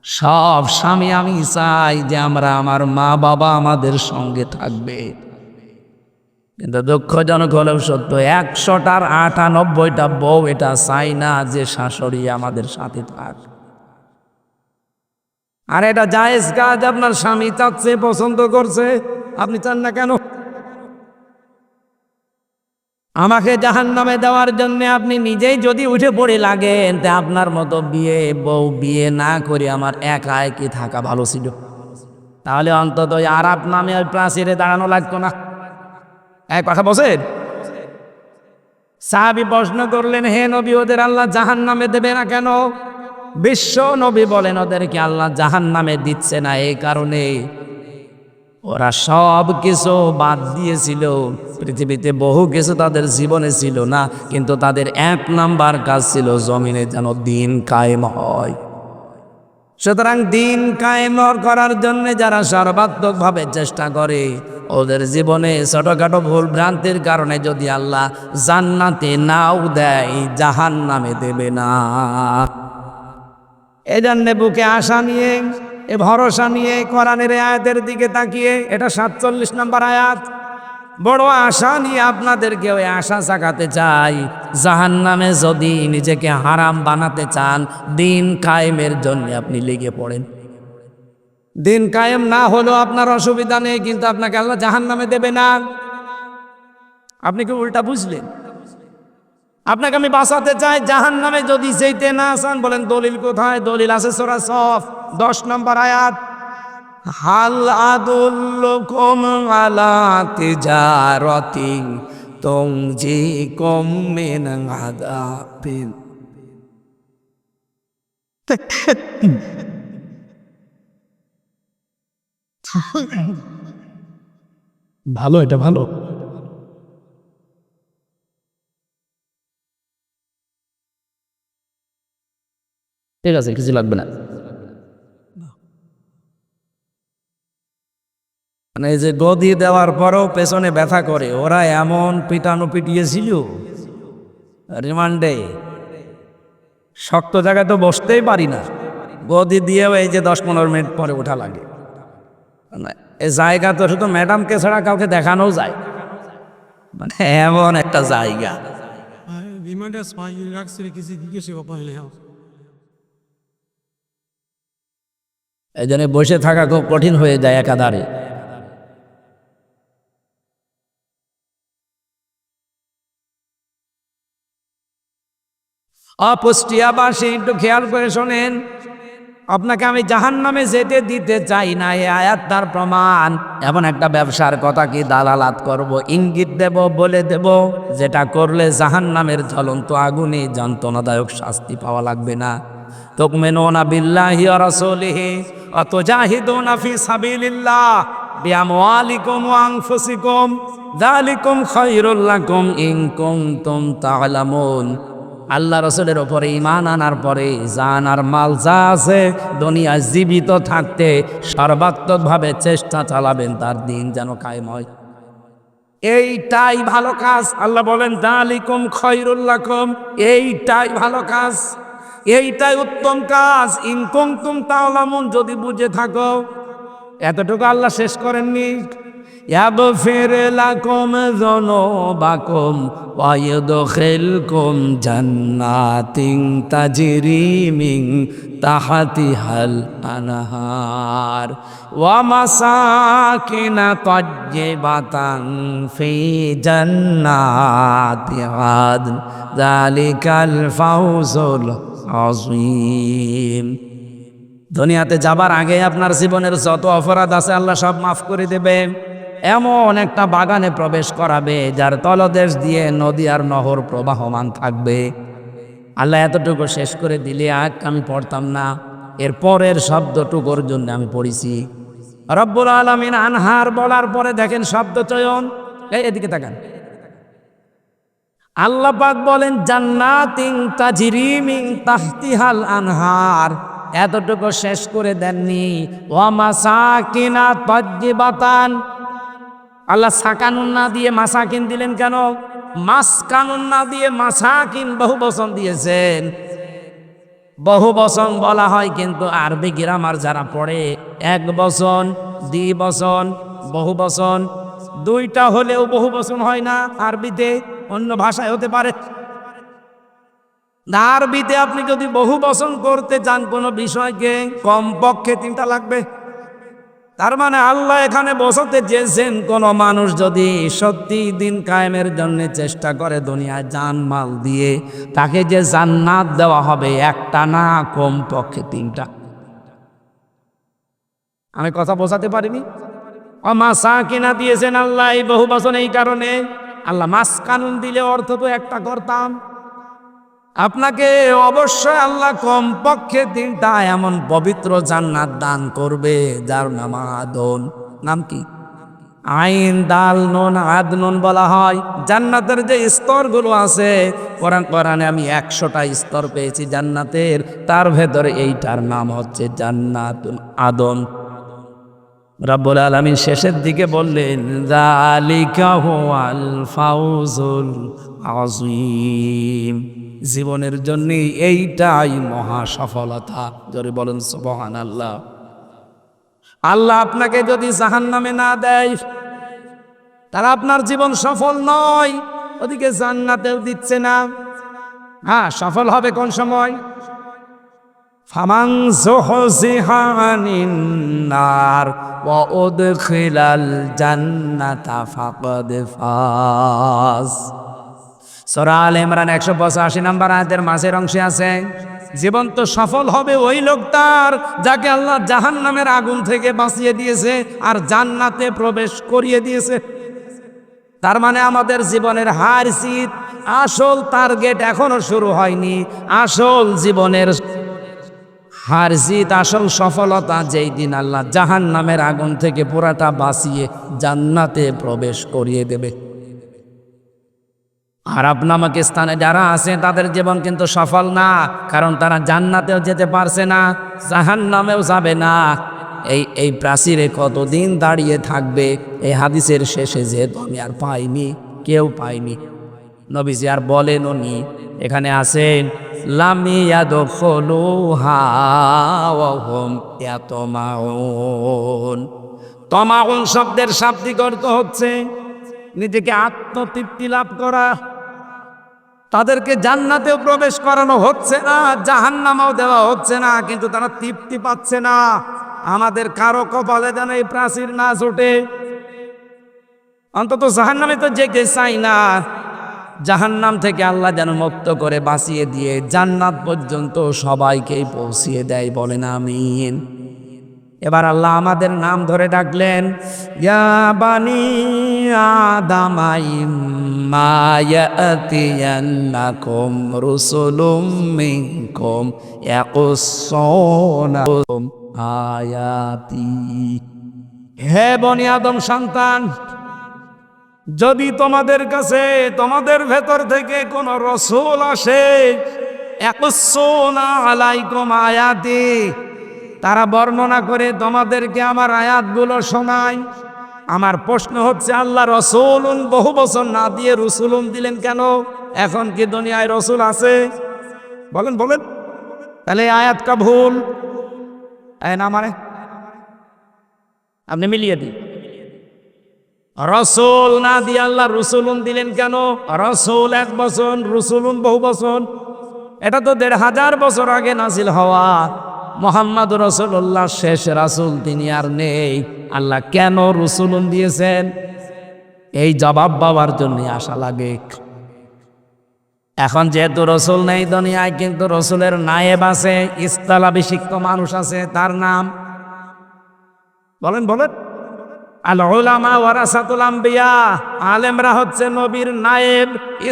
সব স্বামী আমি চাই যে আমার মা বাবা আমাদের সঙ্গে থাকবে, কিন্তু দুঃখজনক হলেও সত্য, 100টার 98টা বউ এটা চাই না যে শাশুড়ি আমাদের সাথে থাক। আর এটা জায়েজ কাজ, আপনার স্বামী চাচ্ছে, পছন্দ করছে, আপনি চান না কেন? আমাকে জাহান্নামে দেওয়ার জন্য আপনি নিজেই যদি উঠে পড়ে লাগেন, তা আপনার মতো বউ বিয়ে না করে আমার একা একই থাকা ভালো ছিল। তাহলে অন্তত আরাপ নামে ওই প্রাচীরে দাঁড়ানো লাগতো না। এক কথা বলছেন। সাহাবী প্রশ্ন করলেন, হে নবী, ওদের আল্লাহ জাহান্নামে দেবে না কেন? বিশ্ব নবী বলেন, ওদেরকে আল্লাহ জাহান্নামে দিচ্ছে না এই কারণে ওরা সব কিছু বাদ দিয়েছিল। পৃথিবীতে বহু কিছু তাদের জীবনে ছিল না, কিন্তু তাদের 1 নাম্বার কাজ ছিল জমিনে যেন দিন কায়েম হয়। সুতরাং দিন কায়েম করার জন্য যারা সর্বাত্মকভাবে চেষ্টা করে, ওদের জীবনে ছোটখাটো ভুল ভ্রান্তির কারণে যদি আল্লাহ জান্নাতে নাও দেয়, জাহান্নামে দেবে না। এই জন্যে বুকে আশা নিয়ে, এ ভরসা নিয়ে কোরআনের আয়াতের দিকে তাকিয়ে, এটা 47 নম্বর আয়াত, বড় আশা নিয়ে আপনাদেরকে ওই আশা জাগাতে চাই, জাহান্নামে যদি নিজেকে হারাম বানাতে চান, দিন কায়েমের জন্য আপনি লেগে পড়েন। দিন কায়েম না হলেও আপনার অসুবিধা নেই, কিন্তু আপনাকে আল্লাহ জাহান্নামে দেবে না। আপনি কি উল্টা বুঝলেন? আপনাকে আমি বাঁচাতে চাই জাহান্নামে যদি যেতে না চান, বলেন দলিল কোথায়? দলিল আছে সূরা সফ 10 নম্বর আয়াত, হাল আদুল্লুকুম আলা তিজারাতিন তুনজিকুম মিন আযাবিন। ভালো, এটা ভালো। ঠিক আছে, কিছু লাগবে না। মানে এই যে গদি দেওয়ার পরও পেছনে ব্যথা করে, ওরা এমন পিটানো পিটিয়েছিল রিমান্ডে, শক্ত জায়গায় তো বসতেই পারি না, গদি দিয়েও এই যে 10-15 মিনিট পরে ওঠা লাগে। মানে এই জায়গা তো শুধু ম্যাডামকে ছাড়া কাউকে দেখানোও যায়, মানে এমন একটা জায়গা। এই জন্য বসে থাকা খুব কঠিন হয়ে যায় একাধারে। অপুষ্টিয়াবাসী একটু খেয়াল করে শোনেন, আপনাকে আমি জাহান্নামে যেতে দিতে চাই না, এই আয়াত তার প্রমাণ। এমন একটা ব্যবসার কথা কি দালালাত করব, ইঙ্গিত দেব, বলে দেব, যেটা করলে জাহান্নামের জ্বলন্ত আগুনে যন্ত্রণাদায়ক শাস্তি পাওয়া লাগবে না। তুমিনুনা বিল্লাহি ওয়া রাসূলিহি ওয়া তুজাহিদুনা ফি সাবিলিল্লাহ বিআমওয়ালিকুম ওয়া আনফুসিকুম যালিকুম খায়রুল লাকুম ইন কুনতুম তা'লামুন। আল্লাহ রসুলের ওপরে ঈমান আনার পরে জান আর মাল যা আছে দুনিয়া জীবিত থাকতে সর্বাত্মকভাবে চেষ্টা চালাবেন তার দিন যেন কায়েম হয়। এইটাই ভালো কাজ। আল্লাহ বলেন যালিকুম খায়রুল লাকুম, এইটাই ভালো কাজ, এইটাই উত্তম কাজ। ইন কুনতুম তা'লামুন, যদি বুঝে থাকো। এতটুকু আল্লাহ শেষ করেননি, ইয়াগফির লাকুম যুনুবাকুম ওয়া ইউদখিলকুম জান্নাতিন তাজরি মিন তাহতিহাল আনহার ওয়া মাসাকিন তাজ্জিবাতান ফি জান্নাতি আদন যালিকাল ফাওজুল আযীম। দুনিয়াতে যাবার আগে আপনার জীবনের যত অপরাধ আছে আল্লাহ সব মাফ করে দেবে। এমন একটা বাগানে প্রবেশ করাবে যার তলদেশ দিয়ে নদী আর নহর প্রবাহমান থাকবে। আল্লাহ এতটুকু শেষ করে দিলে আগ আমি পড়তাম না, এর পরের শব্দটুকুর জন্য আমি পড়েছি। রব্বুল আলামিন আনহার বলার পরে দেখেন শব্দ চয়ন, এদিকে তাকান। আল্লাহ পাক বলেন জান্নাতিন তাজরি মিন তাহতিহাল আনহার, এতটুকু শেষ করে দেননি। ওয়া মাসাকিনা তাজ্জিবাতান, আল্লাহ সাকানুন না দিয়ে মাসাকিন দিলেন কেন? মাসকানুন না দিয়ে মাসাকিন বহু বচন দিয়েছেন। বহু বচন বলা হয়, কিন্তু আরবি গ্রামার যারা পড়ে এক বচন, দ্বি বচন, বহু বচন, দুইটা হলেও বহু বচন হয় না আরবিতে, অন্য ভাষায় হতে পারে। আরবিতে আপনি যদি বহু বচন করতে চান কোনো বিষয়কে, কমপক্ষে 3টা লাগবে। তার মানে আল্লাহ এখানে বসাতে চেয়েছেন, কোন মানুষ যদি সত্যি দিন কায়েমের জন্য চেষ্টা করে দুনিয়ায় জান মাল দিয়ে, তাকে যে জান্নাত দেওয়া হবে একটা না, কমপক্ষে 3টা। আমি কথা বোঝাতে পারিনি? মাসাকিনা দিয়েছেন আল্লাহ এই বহু বচন এই কারণে, আল্লাহ মাসকানুন দিলে অর্থ তো একটা করতাম। আপনাকে অবশ্যই আল্লাহ কমপক্ষে 3টা এমন পবিত্র জান্নাত দান করবে যার নাম আদন। নাম কি? আইন দাল নুন আদনুন বলা হয়। জান্নাতের যে স্তরগুলো আছে, কোরআনে আমি 100টা স্তর পেয়েছি জান্নাতের, তার ভেতরে এইটার নাম হচ্ছে জান্নাতুল আদন। রব্বুল আলামিন শেষের দিকে বললেন যালিকা হুয়াল ফাউজুল আযীম, জীবনের জন্য এইটাই মহা সফলতা। জোরে বলেন সুবহানাল্লাহ। আল্লাহ আপনাকে যদি জাহান্নামে না দেয় তাহলে আপনার জীবন সফল নয়, ওদিকে জান্নাতেও দিচ্ছে না। হ্যাঁ, সফল হবে কোন সময়? ফামান যুহযিহা আনিন নার ওয়া উদখিলাল জান্নাতা ফাকাদ ফাজ। সূরা আলে ইমরান 185 নম্বর আয়াতের মাঝের অংশে আছে, জীবন তো সফল হবে ওই লোকটার যাকে আল্লাহ জাহান্নামের আগুন থেকে বাঁচিয়ে দিয়েছে আর জান্নাতে প্রবেশ করিয়ে দিয়েছে। তার মানে আমাদের জীবনের হার জিত, আসল টার্গেট এখনো শুরু হয়নি। আসল জীবনের হার জিত, আসল সফলতা যেই দিন আল্লাহ জাহান্নামের আগুন থেকে পুরাটা বাঁচিয়ে জান্নাতে প্রবেশ করিয়ে দেবে। আরব নামক স্থানে যারা আছে তাদের জীবন কিন্তু সফল না, কারণ তারা জান্নাতেও যেতে পারছে না, জাহান্নামেও যাবে না। এই প্রাচীরে কতদিন দাঁড়িয়ে থাকবে? এই হাদিসের শেষে যেহেতু আমি আর পাইনি, কেউ পাইনি, নবীজি আর বলেনও নি। এখানে আছেন লাম ইয়াদখুলুহা ওয়া হুম ইয়াতমাউন। তমাউন শব্দের শাব্দিক অর্থ হচ্ছে নিজেকে আত্মতৃপ্তি লাভ করা। তাদেরকে জান্নাতেও প্রবেশ করানো হচ্ছে না, জাহান্নামেও দেওয়া হচ্ছে না, কিন্তু তারা তৃপ্তি পাচ্ছে না। আমাদের কারো কপালে যেন এই প্রাচীর না ছোটে। অন্তত জাহান্নামে তো যেতে চাই না, জাহান্নাম থেকে আল্লাহ যেন মুক্ত করে বাঁচিয়ে দিয়ে জান্নাত পর্যন্ত সবাইকেই পৌঁছিয়ে দেয়, বলেন আমিন। এবার আল্লাহ আমাদের নাম ধরে ডাকলেন, ইয়া বানি আদামা ইম্মা ইয়াতিয়ান্নাকুম রুসুলুম মিনকুম ইয়াকুসসুনা আয়াতি। হে বনি আদম সন্তান, যদি তোমাদের কাছে তোমাদের ভেতর থেকে কোন রসূল আসে, ইয়াকুসসুনা আলাইকুম আয়াতি, তারা বর্ণনা করে তোমাদেরকে আমার আয়াতগুলো শোনায়। আমার প্রশ্ন হচ্ছে, আল্লাহ রসুলুন বহু বছর না দিয়ে রসুলুন দিলেন কেন? এখন কি দুনিয়ায় রসুল আছে? বলেন বলেন, তাহলে আয়াতটা ভুল না মানে? আপনি মিলিয়ে দিন, রসুল না দিয়ে আল্লাহ রসুলুন দিলেন কেন? রসুল এক বছর, রসুলুন বহু বছর। এটা তো 1500 বছর আগে নাজিল হওয়া। মুহাম্মদ রাসূলুল্লাহ শেষ রাসূল, তিনি আর নেই। আল্লাহ কেন রসুলুন দিয়েছেন? এই জবাব পাওয়ার জন্য আশা লাগে। এখন যেহেতু রসুল নেই দুনিয়ায়, কিন্তু রসুলের নায়েব আছে, স্থলাভিষিক্ত মানুষ আছে, তার নাম বলেন বলেন, আল উলামা ওয়ারাসাতুল আম্বিয়া। আলেমরা হচ্ছে নবীর নায়েব,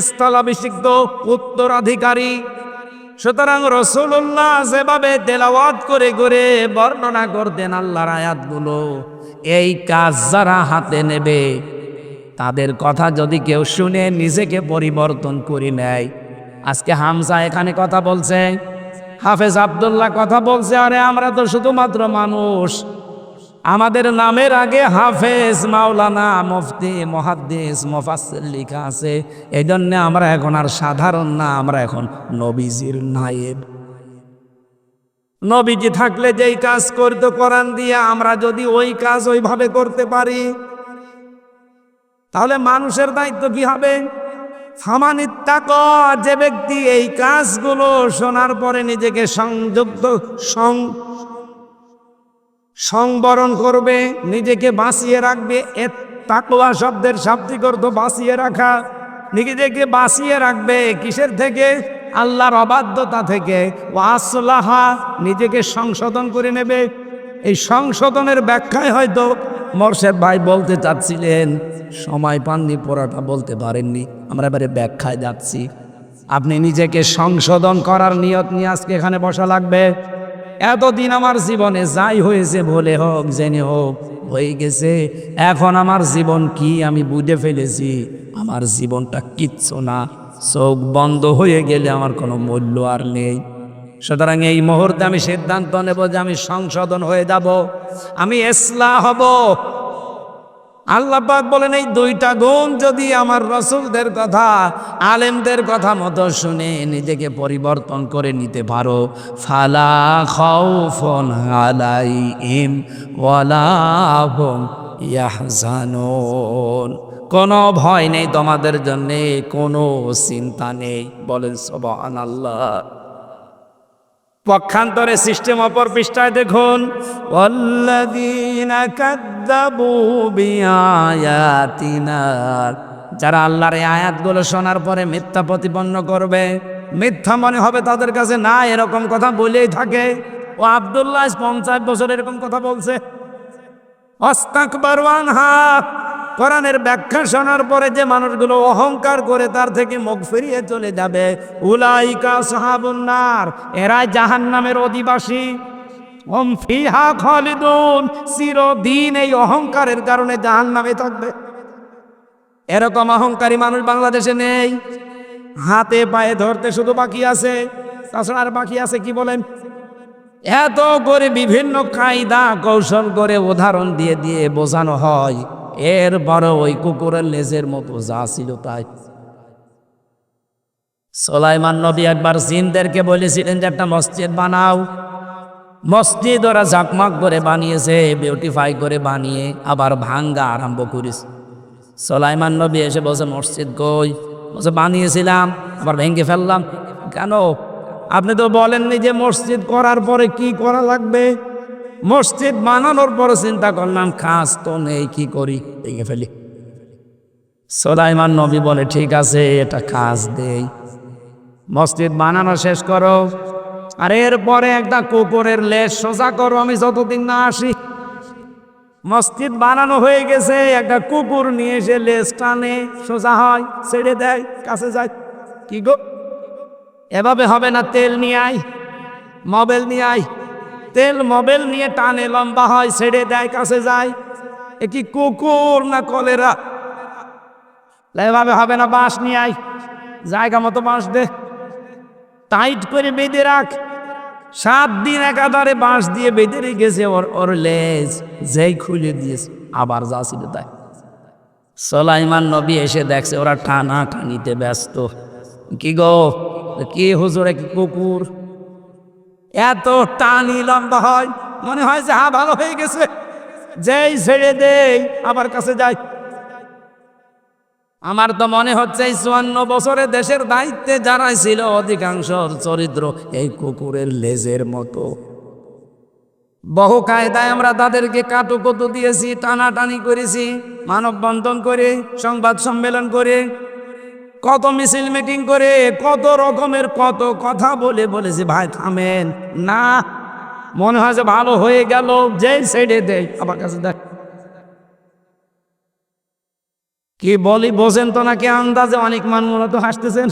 স্থলাভিষিক্ত উত্তরাধিকারী। সুতরাং রাসূলুল্লাহ যেভাবে তেলাওয়াত করে করে বর্ণনা করতেন আল্লাহর আয়াতগুলো, এই কাজ যারা হাতে নেবে তাদের কথা যদি কেউ শুনে নিজেকে পরিবর্তন করে নেয়। আজকে হামজা এখানে কথা বলছে, হাফেজ আব্দুল্লাহ কথা বলছে, আরে আমরা তো শুধুমাত্র মানুষ, আমাদের নামের আগে হাফেজ, মাওলানা, মুফতি, মুহাদ্দিস, মুফাসসির লেখা আছে। এই জন্য আমরা এখন আর সাধারণ না, আমরা এখন নবীজির নায়েব। নবীজি থাকলে যেই কাজ করতো কোরআন দিয়ে, আমরা যদি ওই কাজ ওইভাবে করতে পারি, তাহলে মানুষের দায়িত্ব কি হবে? ফামানিত্তাকা, যে ব্যক্তি এই কাজগুলো শোনার পরে নিজেকে সংবরণ করবে, নিজেকে বাঁচিয়ে রাখবে। তাকওয়া শব্দের শাব্দিক অর্থ বাঁচিয়ে রাখা। নিজেকে বাঁচিয়ে রাখবে কিসের থেকে? আল্লাহর অবাধ্যতা থেকে। ওয়াসলাহা, নিজেকে সংশোধন করে নেবে। এই সংশোধনের ব্যাখ্যায় হয়তো মোরশেদ ভাই বলতে চাচ্ছিলেন, সময় পাননি, পড়াটা বলতে পারেননি, আমরা এবারে ব্যাখ্যায় যাচ্ছি। আপনি নিজেকে সংশোধন করার নিয়ত নিয়ে আজকে এখানে বসা লাগবে। এতদিন আমার জীবনে যাই হয়েছে, ভুলে হোক জেনে হোক হয়ে গেছে, এখন আমার জীবন কি আমি বুঝে ফেলেছি। আমার জীবনটা কিচ্ছু না, চোখ বন্ধ হয়ে গেলে আমার কোনো মূল্য আর নেই। সুতরাং এই মুহূর্তে আমি সিদ্ধান্ত নেব যে আমি সংশোধন হয়ে যাব, আমি ইসলাহ হব। আল্লাহ পাক বলেন, এই দুইটা গুণ যদি আমার রাসূলদের কথা, আলেমদের কথা মতো শুনে নিজেকে পরিবর্তন করে নিতে পারো, ফালা খাউফুন আলাইহিম ওয়ালা হুম ইয়াহজানুন, কোনো ভয় নেই তোমাদের জন্যে, কোনো চিন্তা নেই। বলেন সুবহানাল্লাহ। পক্ষান্তরে সিস্টেম অপর পৃষ্ঠায় দেখুন, ওয়াল্লাযীনা কাযযাবু বিআয়াতিনা, যারা আল্লাহর এই আয়াতগুলো শোনার পরে মিথ্যা প্রতিপন্ন করবে, মিথ্যা মনে হবে তাদের কাছে, না এরকম কথা বলেই থাকে। ও আব্দুল্লাহ 50 বছর এরকম কথা বলছে। ওয়াস্তাকবারু আনহা, কোরআনের ব্যাখ্যা শোনার পরে যে মানুষগুলো অহংকার করে তার থেকে মুখ ফিরিয়ে চলে যাবে, উলাইকা আসহাবুন নার, এরাই জাহান্নামের অধিবাসী। হুম ফিহা খালিদুন, চিরদিন এই অহংকারের কারণে জাহান্নামে থাকবে। এরকম অহংকারী মানুষ বাংলাদেশে নেই। হাতে পায়ে ধরতে শুধু বাকি আছে, তাছাড়া আর বাকি আছে কি বলেন? এত করে বিভিন্ন কায়দা কৌশল করে উদাহরণ দিয়ে দিয়ে বোঝানো হয়, এরপরে ওই কুকুরের লেজের মতো যা ছিল তাই। সুলাইমান নবী একবার জিনদেরকে বলেছিলেন যে একটা মসজিদ বানাও। মসজিদ ওরা ঝকমক করে বানিয়েছে, বিউটিফাই করে বানিয়ে আবার ভাঙ্গা আরম্ভ করেছে। সুলাইমান নবী এসে বলছে, মসজিদ কই? বলছে, বানিয়েছিলাম আবার ভেঙে ফেললাম। কেন? আপনি তো বলেননি যে মসজিদ করার পরে কি করা লাগবে। মসজিদ বানানোর পরে চিন্তা করলাম কাজ তো নেই, কি করি, ভেঙে ফেলি। সুলাইমান নবী বলে, ঠিক আছে এটা কাজ দেই, মসজিদ বানানো শেষ করো, আর এরপরে একটা কুকুরের লেজ সোজা করো, আমি যতদিন না আসি। মসজিদ বানানো হয়ে গেছে, একটা কুকুর নিয়ে এসে লেজ টানে, সোজা হয়, ছেড়ে দেয়, কাছে যায়। কি গো, এভাবে হবে না, তেল নিয়ে আয়, মোবাইল নিয়ে আয়, তেল মোবাইল নিয়ে টানে, লম্বা হয়, ছেড়ে দেয়, কাছে যায়। এ কি কুকুর না কলেরা? এভাবে হবে না, বাঁশ নিয়ে আয়, জায়গা মতো বাঁশ দে, টাইট করে বেঁধে রাখ। 7 দিন একাধারে বাঁশ দিয়ে বেঁধে রেখেছে ওর লেজ, যেই খুলে দিয়েছে আবার যা ছিল তাই। সুলাইমান নবী এসে দেখছে ওরা টানা টানিতে ব্যস্ত। কি গো, কি হুজুর, কি কুকুর এত টানি লম্বা হয়, মনে হয় যে হা ভালো হয়ে গেছে, যেই ছেড়ে দেই আবার কাছে যায়। আমার তো মনে হচ্ছে এই 54 বছরে দেশের দায়িত্বে যারা ছিল অধিকাংশ চরিত্র এই কুকুরের লেজের মতো। বহু কায়দায় আমরা তাদেরকে কাটুকুতু দিয়েছি, টানাটানি করেছি, মানববন্ধন করে, সংবাদ সম্মেলন করে, কত মিছিল মিটিং করে, কত রকমের কত কথা বলে বলেছি ভাই থামেন না, মনে হয় যে ভালো হয়ে গেল, যেই ছেড়ে দেয় আবার কাছে দেখ। কি বলি বোঝেন তো নাকি? আন্দাজে অনেক মানুষ তো হাসতেছেন।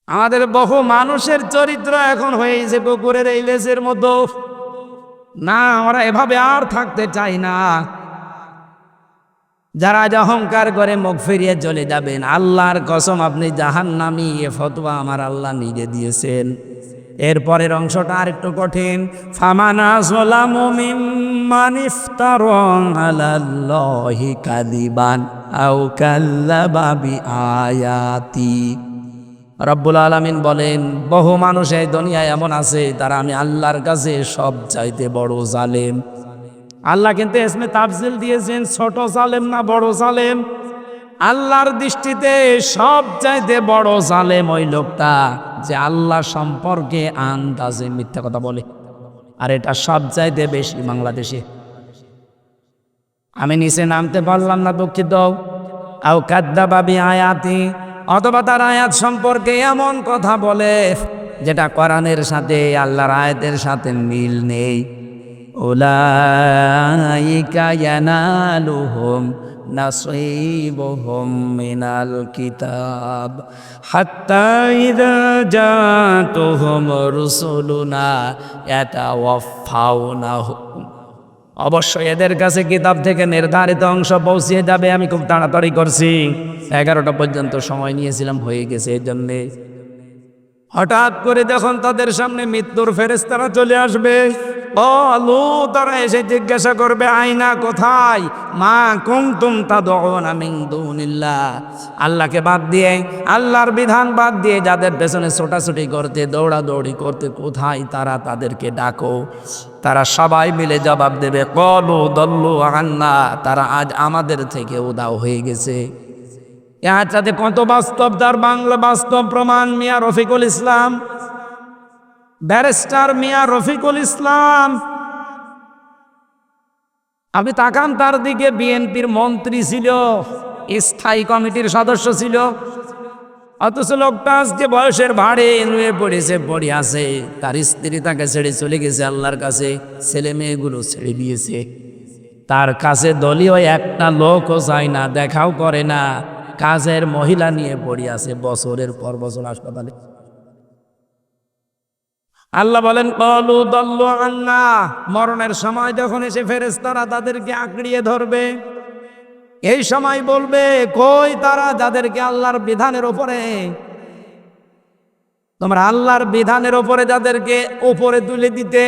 আমাদের বহু মানুষের চরিত্র এখন হয়েছে কুকুরের এই লেজের মতো। না, আমরা এভাবে আর থাকতে চাই না। যারা অহংকার করে মুখ ফিরিয়ে চলে যাবেন, আল্লাহর কসম আপনি জাহান্নামী, এ ফতোয়া আমার আল্লাহ নিজে দিয়েছেন। এরপরের অংশটা আর একটু কঠিন। ফামানা যালামু মিম্মান ইফতারা আলাল্লাহি কাযিবান আও কাল্লাবা বিআয়াতি। রব্বুল আলামিন বলেন, বহু মানুষ এই দুনিয়ায় এমন আছে তারা আমি আল্লাহর কাছে সব চাইতে বড় জালেম। আল্লাহ কিন্তু ইসমে তাফজিল দিয়েছেন, ছোট জালেম না বড় জালেম। আল্লাহর দৃষ্টিতে সব চাইতে বড় জালেম ওই লোকটা যে আল্লাহ সম্পর্কে আন্দাজে মিথ্যা কথা বলে। আর এটা সব চাইতে বেশি বাংলাদেশে। আমি নিচে নামতে পারলাম না, দুঃখিত। আও কাদ্দাবা বিআয়াতি, অথবা তার আয়াত সম্পর্কে এমন কথা বলে যেটা কোরআনের সাথে আল্লাহর আয়াতের সাথে মিল নেই। উলাইকা ইয়ানালুহুম নাসীবুহুম মিনাল কিতাব হাত্তা ইযা জাতুহুম রুসুলুনা ইয়াতাওয়াফাউনাহুম। অবশ্যই এদের কাছে কিতাব থেকে নির্ধারিত অংশ পৌঁছিয়ে যাবে। আমি খুব তাড়াতাড়ি করছি, 11টা পর্যন্ত সময় নিয়েছিলাম, হয়ে গেছে। এই জন্যে হঠাৎ করে যখন তাদের সামনে মৃত্যুর ফেরেশতারা চলে আসবে, তারা এসে জিজ্ঞাসা করবে আইনা কোথায়, মা কুনতুম তাদউনা মিন দুনিল্লাহ, আল্লাহকে বাদ দিয়ে, আল্লাহর বিধান বাদ দিয়ে যাদের পেছনে ছোটাছুটি করতে, দৌড়াদৌড়ি করতে, কোথায় তারা, তাদেরকে ডাকো। তারা সবাই মিলে জবাব দেবে ক্বালু দাল্লু আন্না, তারা আজ আমাদের থেকে উধাও হয়ে গেছে। এর সাথে কত বাস্তব, তার বাংলা বাস্তব প্রমাণ মিয়া রফিকুল ইসলাম, ব্যারিস্টার মিয়া রফিকুল ইসলাম। আপনি তাকান তার দিকে, বিএনপির মন্ত্রী ছিল, স্থায়ী কমিটির সদস্য ছিল, অথচ লোকটা আজকে বয়সের ভাড়ে নুয়ে পড়েছে, পড়ে আছে। তার স্ত্রী তাকে ছেড়ে চলে গেছে আল্লাহর কাছে, ছেলে মেয়েগুলো ছেড়ে দিয়েছে। তার কাছে দলীয় একটা লোকও যায় না, দেখাও করে না, কাজের মহিলা নিয়ে পড়ে আছে বছরের পর বছর হাসপাতালে। আল্লাহ বলেন কলু দল্লু আন্না, মরণের সময় যখন এসে ফেরেশতারা তাদেরকে আঁকড়িয়ে ধরবে, এই সময় বলবে কই তারা যাদেরকে আল্লাহর বিধানের উপরে, তোমরা আল্লাহর বিধানের উপরে যাদেরকে উপরে তুলে দিতে,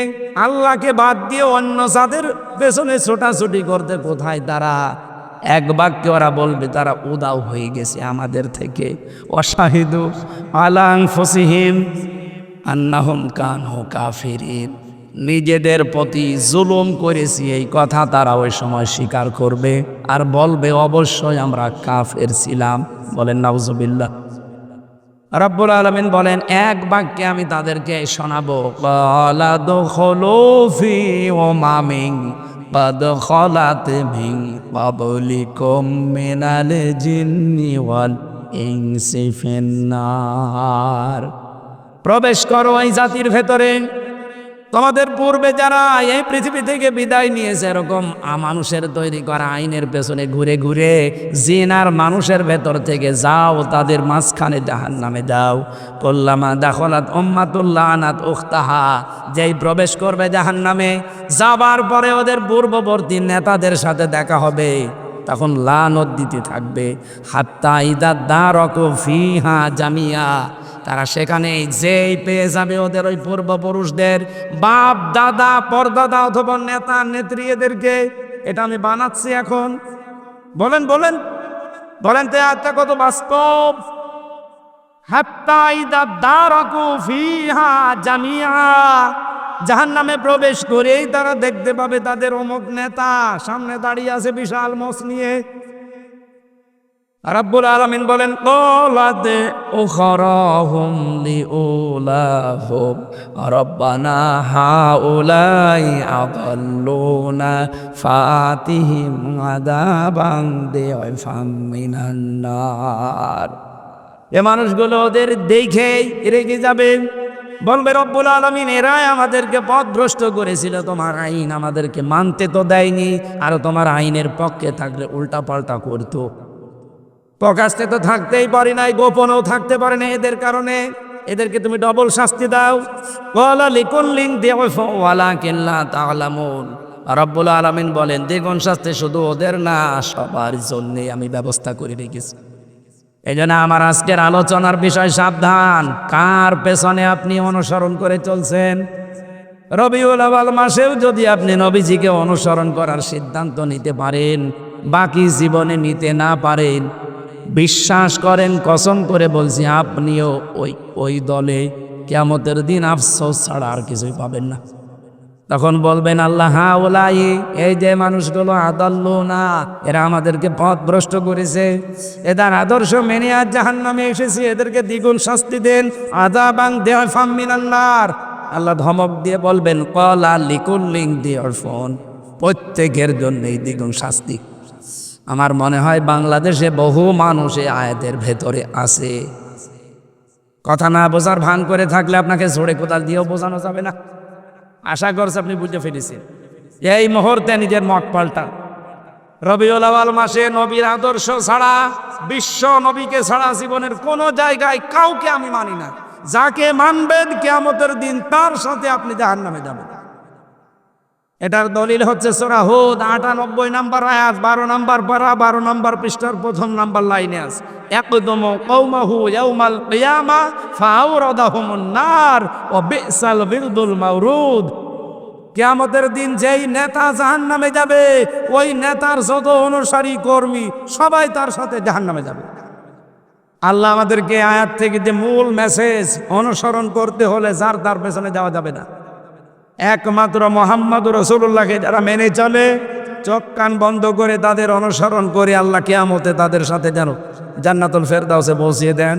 আল্লাহকে বাদ দিয়ে অন্য যাদের পেছনে ছোটাছুটি করতে, কোথায় তারা? এক বাক্যে ওরা বলবে তারা উদাও হয়ে গেছে আমাদের থেকে। অশাহিদু আলা আনফুসিহিম আন্নাহুম কানু কাফিরিন, নিজেদের প্রতি জুলুম করেছি এই কথা তারা ওই সময় স্বীকার করবে আর বলবে অবশ্যই আমরা কাফের ছিলাম। বলেন নাউজুবিল্লাহ। রব্বুল আলামিন বলেন এক বাক্যে আমি তাদেরকে শোনাবো, ক্বালা দুখুলু ফি উমামিন ক্বাদ খালাত মিন ক্বাবলিকুম মিনাল জিন্নি ওয়াল ইনসি ফিন্নার, প্রবেশ করো এই জাতির ভেতরে, তোমাদের পূর্বে যারা এই পৃথিবী থেকে বিদায় নিয়েছে, এরকম মানুষের তৈরি করা আইনের পেছনে ঘুরে ঘুরে জিন আর মানুষের ভেতর থেকে যাও, তাদের মাঝখানে জাহান্নামে যাও। কুল্লামা দাখলাত উম্মাতুল্লাহ আনাত উখতাহা, যেই প্রবেশ করবে জাহান্নামে, যাবার পরে ওদের পূর্ববর্তী নেতাদের সাথে দেখা হবে, তখন লানত দিতে থাকবে। হাত্তা ইদা দারাকু ফিহা জামিয়া, তারা সেখানে যেই পেয়ে যাবে ওদের ওই পূর্বপুরুষদের বাপ দাদা পরদাদা অথবা নেতা নেত্রী, এদেরকে, এটা আমি বানাচ্ছি এখন। বলেন বলেন বলেন তো আচ্ছা কত বাস্তব। হাত্তা ইদা দারাকু ফিহা জামিয়া, জাহান্নামে প্রবেশ করেই তারা দেখতে পাবে তাদের অমুক নেতা সামনে দাঁড়িয়ে আছে বিশাল মোষ নিয়ে। রাব্বুল আলামিন বলেন ক্বালাত উখরাহুম লিউলাহুম রাব্বানা হাউলাই আদাল্লুনা ফাতিহিম আযাবান দিফাম মিনান নার, এ মানুষগুলো ওদের দেখেই রেগে যাবে, বলবে রব্বুল আলামিন এরাই আমাদেরকে পথভ্রষ্ট করেছিল, তোমার আইন আমাদেরকে মানতে তো দেয়নি, আর তোমার আইনের পক্ষে থাকলে উল্টা পাল্টা করতো। প্রকাশ্যে তো থাকতেই পারি নাই, গোপনেও থাকতে পারে না, এদের কারণে এদেরকে তুমি ডবল শাস্তি দাও। ওয়ালা লিকুল্লিন দিউফু ওয়ালাকিন লা তা'লামুন, রব্বুল আলামিন বলেন দ্বিগুণ শাস্তি শুধু ওদের না, সবার জন্যে আমি ব্যবস্থা করে রেখেছি। এই জন্য আমার আজকের আলোচনার বিষয় সাবধান, কার পেছনে আপনি অনুসরণ করে চলছেন। রবিউল আউয়াল মাসেও যদি আপনি নবীজিকে অনুসরণ করার সিদ্ধান্ত নিতে পারেন, বাকি জীবনে নিতে না পারেন, বিশ্বাস করেন কসম করে বলছি আপনিও ওই দলে কিয়ামতের দিন আফসোস ছাড়া আর কিছুই পাবেন না। তখন বলবেন আল্লাহ হাউলাই, এই যে মানুষগুলো আদাল্লু না, এরা আমাদেরকে পথভ্রষ্ট করেছে, এদের আদর্শ মেনে আজ জাহান্নামে এসেছি, এদেরকে দ্বিগুণ শাস্তি দেন, আযাবান দিফাম মিনান নার। আল্লাহ ধমক দিয়ে বলবেন ক্বালা লিকুল্লিন দিফুন, প্রত্যেকের জন্যই দ্বিগুণ শাস্তি। আমার মনে হয় বাংলাদেশে বহু মানুষ এই আয়াতের ভেতরে আছে, কথা না বোঝার ভান করে থাকলে আপনাকে ঝোড়ে কোদাল দিয়েও বোঝানো যাবে না। আশা করছি আপনি বুঝতে পেরেছেন। এই মুহূর্তে নিজের মত পাল্টান। রবিউল আউয়াল মাসে নবীর আদর্শ ছাড়া, বিশ্ব নবীকে ছাড়া জীবনের কোনো জায়গায় কাউকে আমি মানি না। যাকে মানবেন কিয়ামতের দিন তার সাথে আপনি জাহান্নামে যাবেন। এটার দলিল হচ্ছে সূরা হুদ ৯৮ নম্বর আয়াত, ১২ নম্বর পারা, ১২ নম্বর পৃষ্ঠার প্রথম নম্বর লাইনে আছে, ইয়াকদুমু কওমাহু ইয়াউমাল কিয়ামা ফাআওরাদাহুমুন নার ওয়া বিসাল বিরদুল মাওরুদ। কিয়ামতের দিন যেই নেতা জাহান্নামে যাবে, ওই নেতার যত অনুসারী কর্মী সবাই তার সাথে জাহান্নামে যাবে। আল্লাহ আমাদেরকে আয়াত থেকে যে মূল মেসেজ, অনুসরণ করতে হলে যার তার পেছনে যাওয়া যাবে না, একমাত্র মুহাম্মদ রাসূলুল্লাহকে যারা মেনে চলে চোখ কান বন্ধ করে তাদের অনুসরণ করে আল্লাহ কিয়ামতে তাদের সাথে যেন জান্নাতুল ফেরদাউসে পৌঁছিয়ে দেন।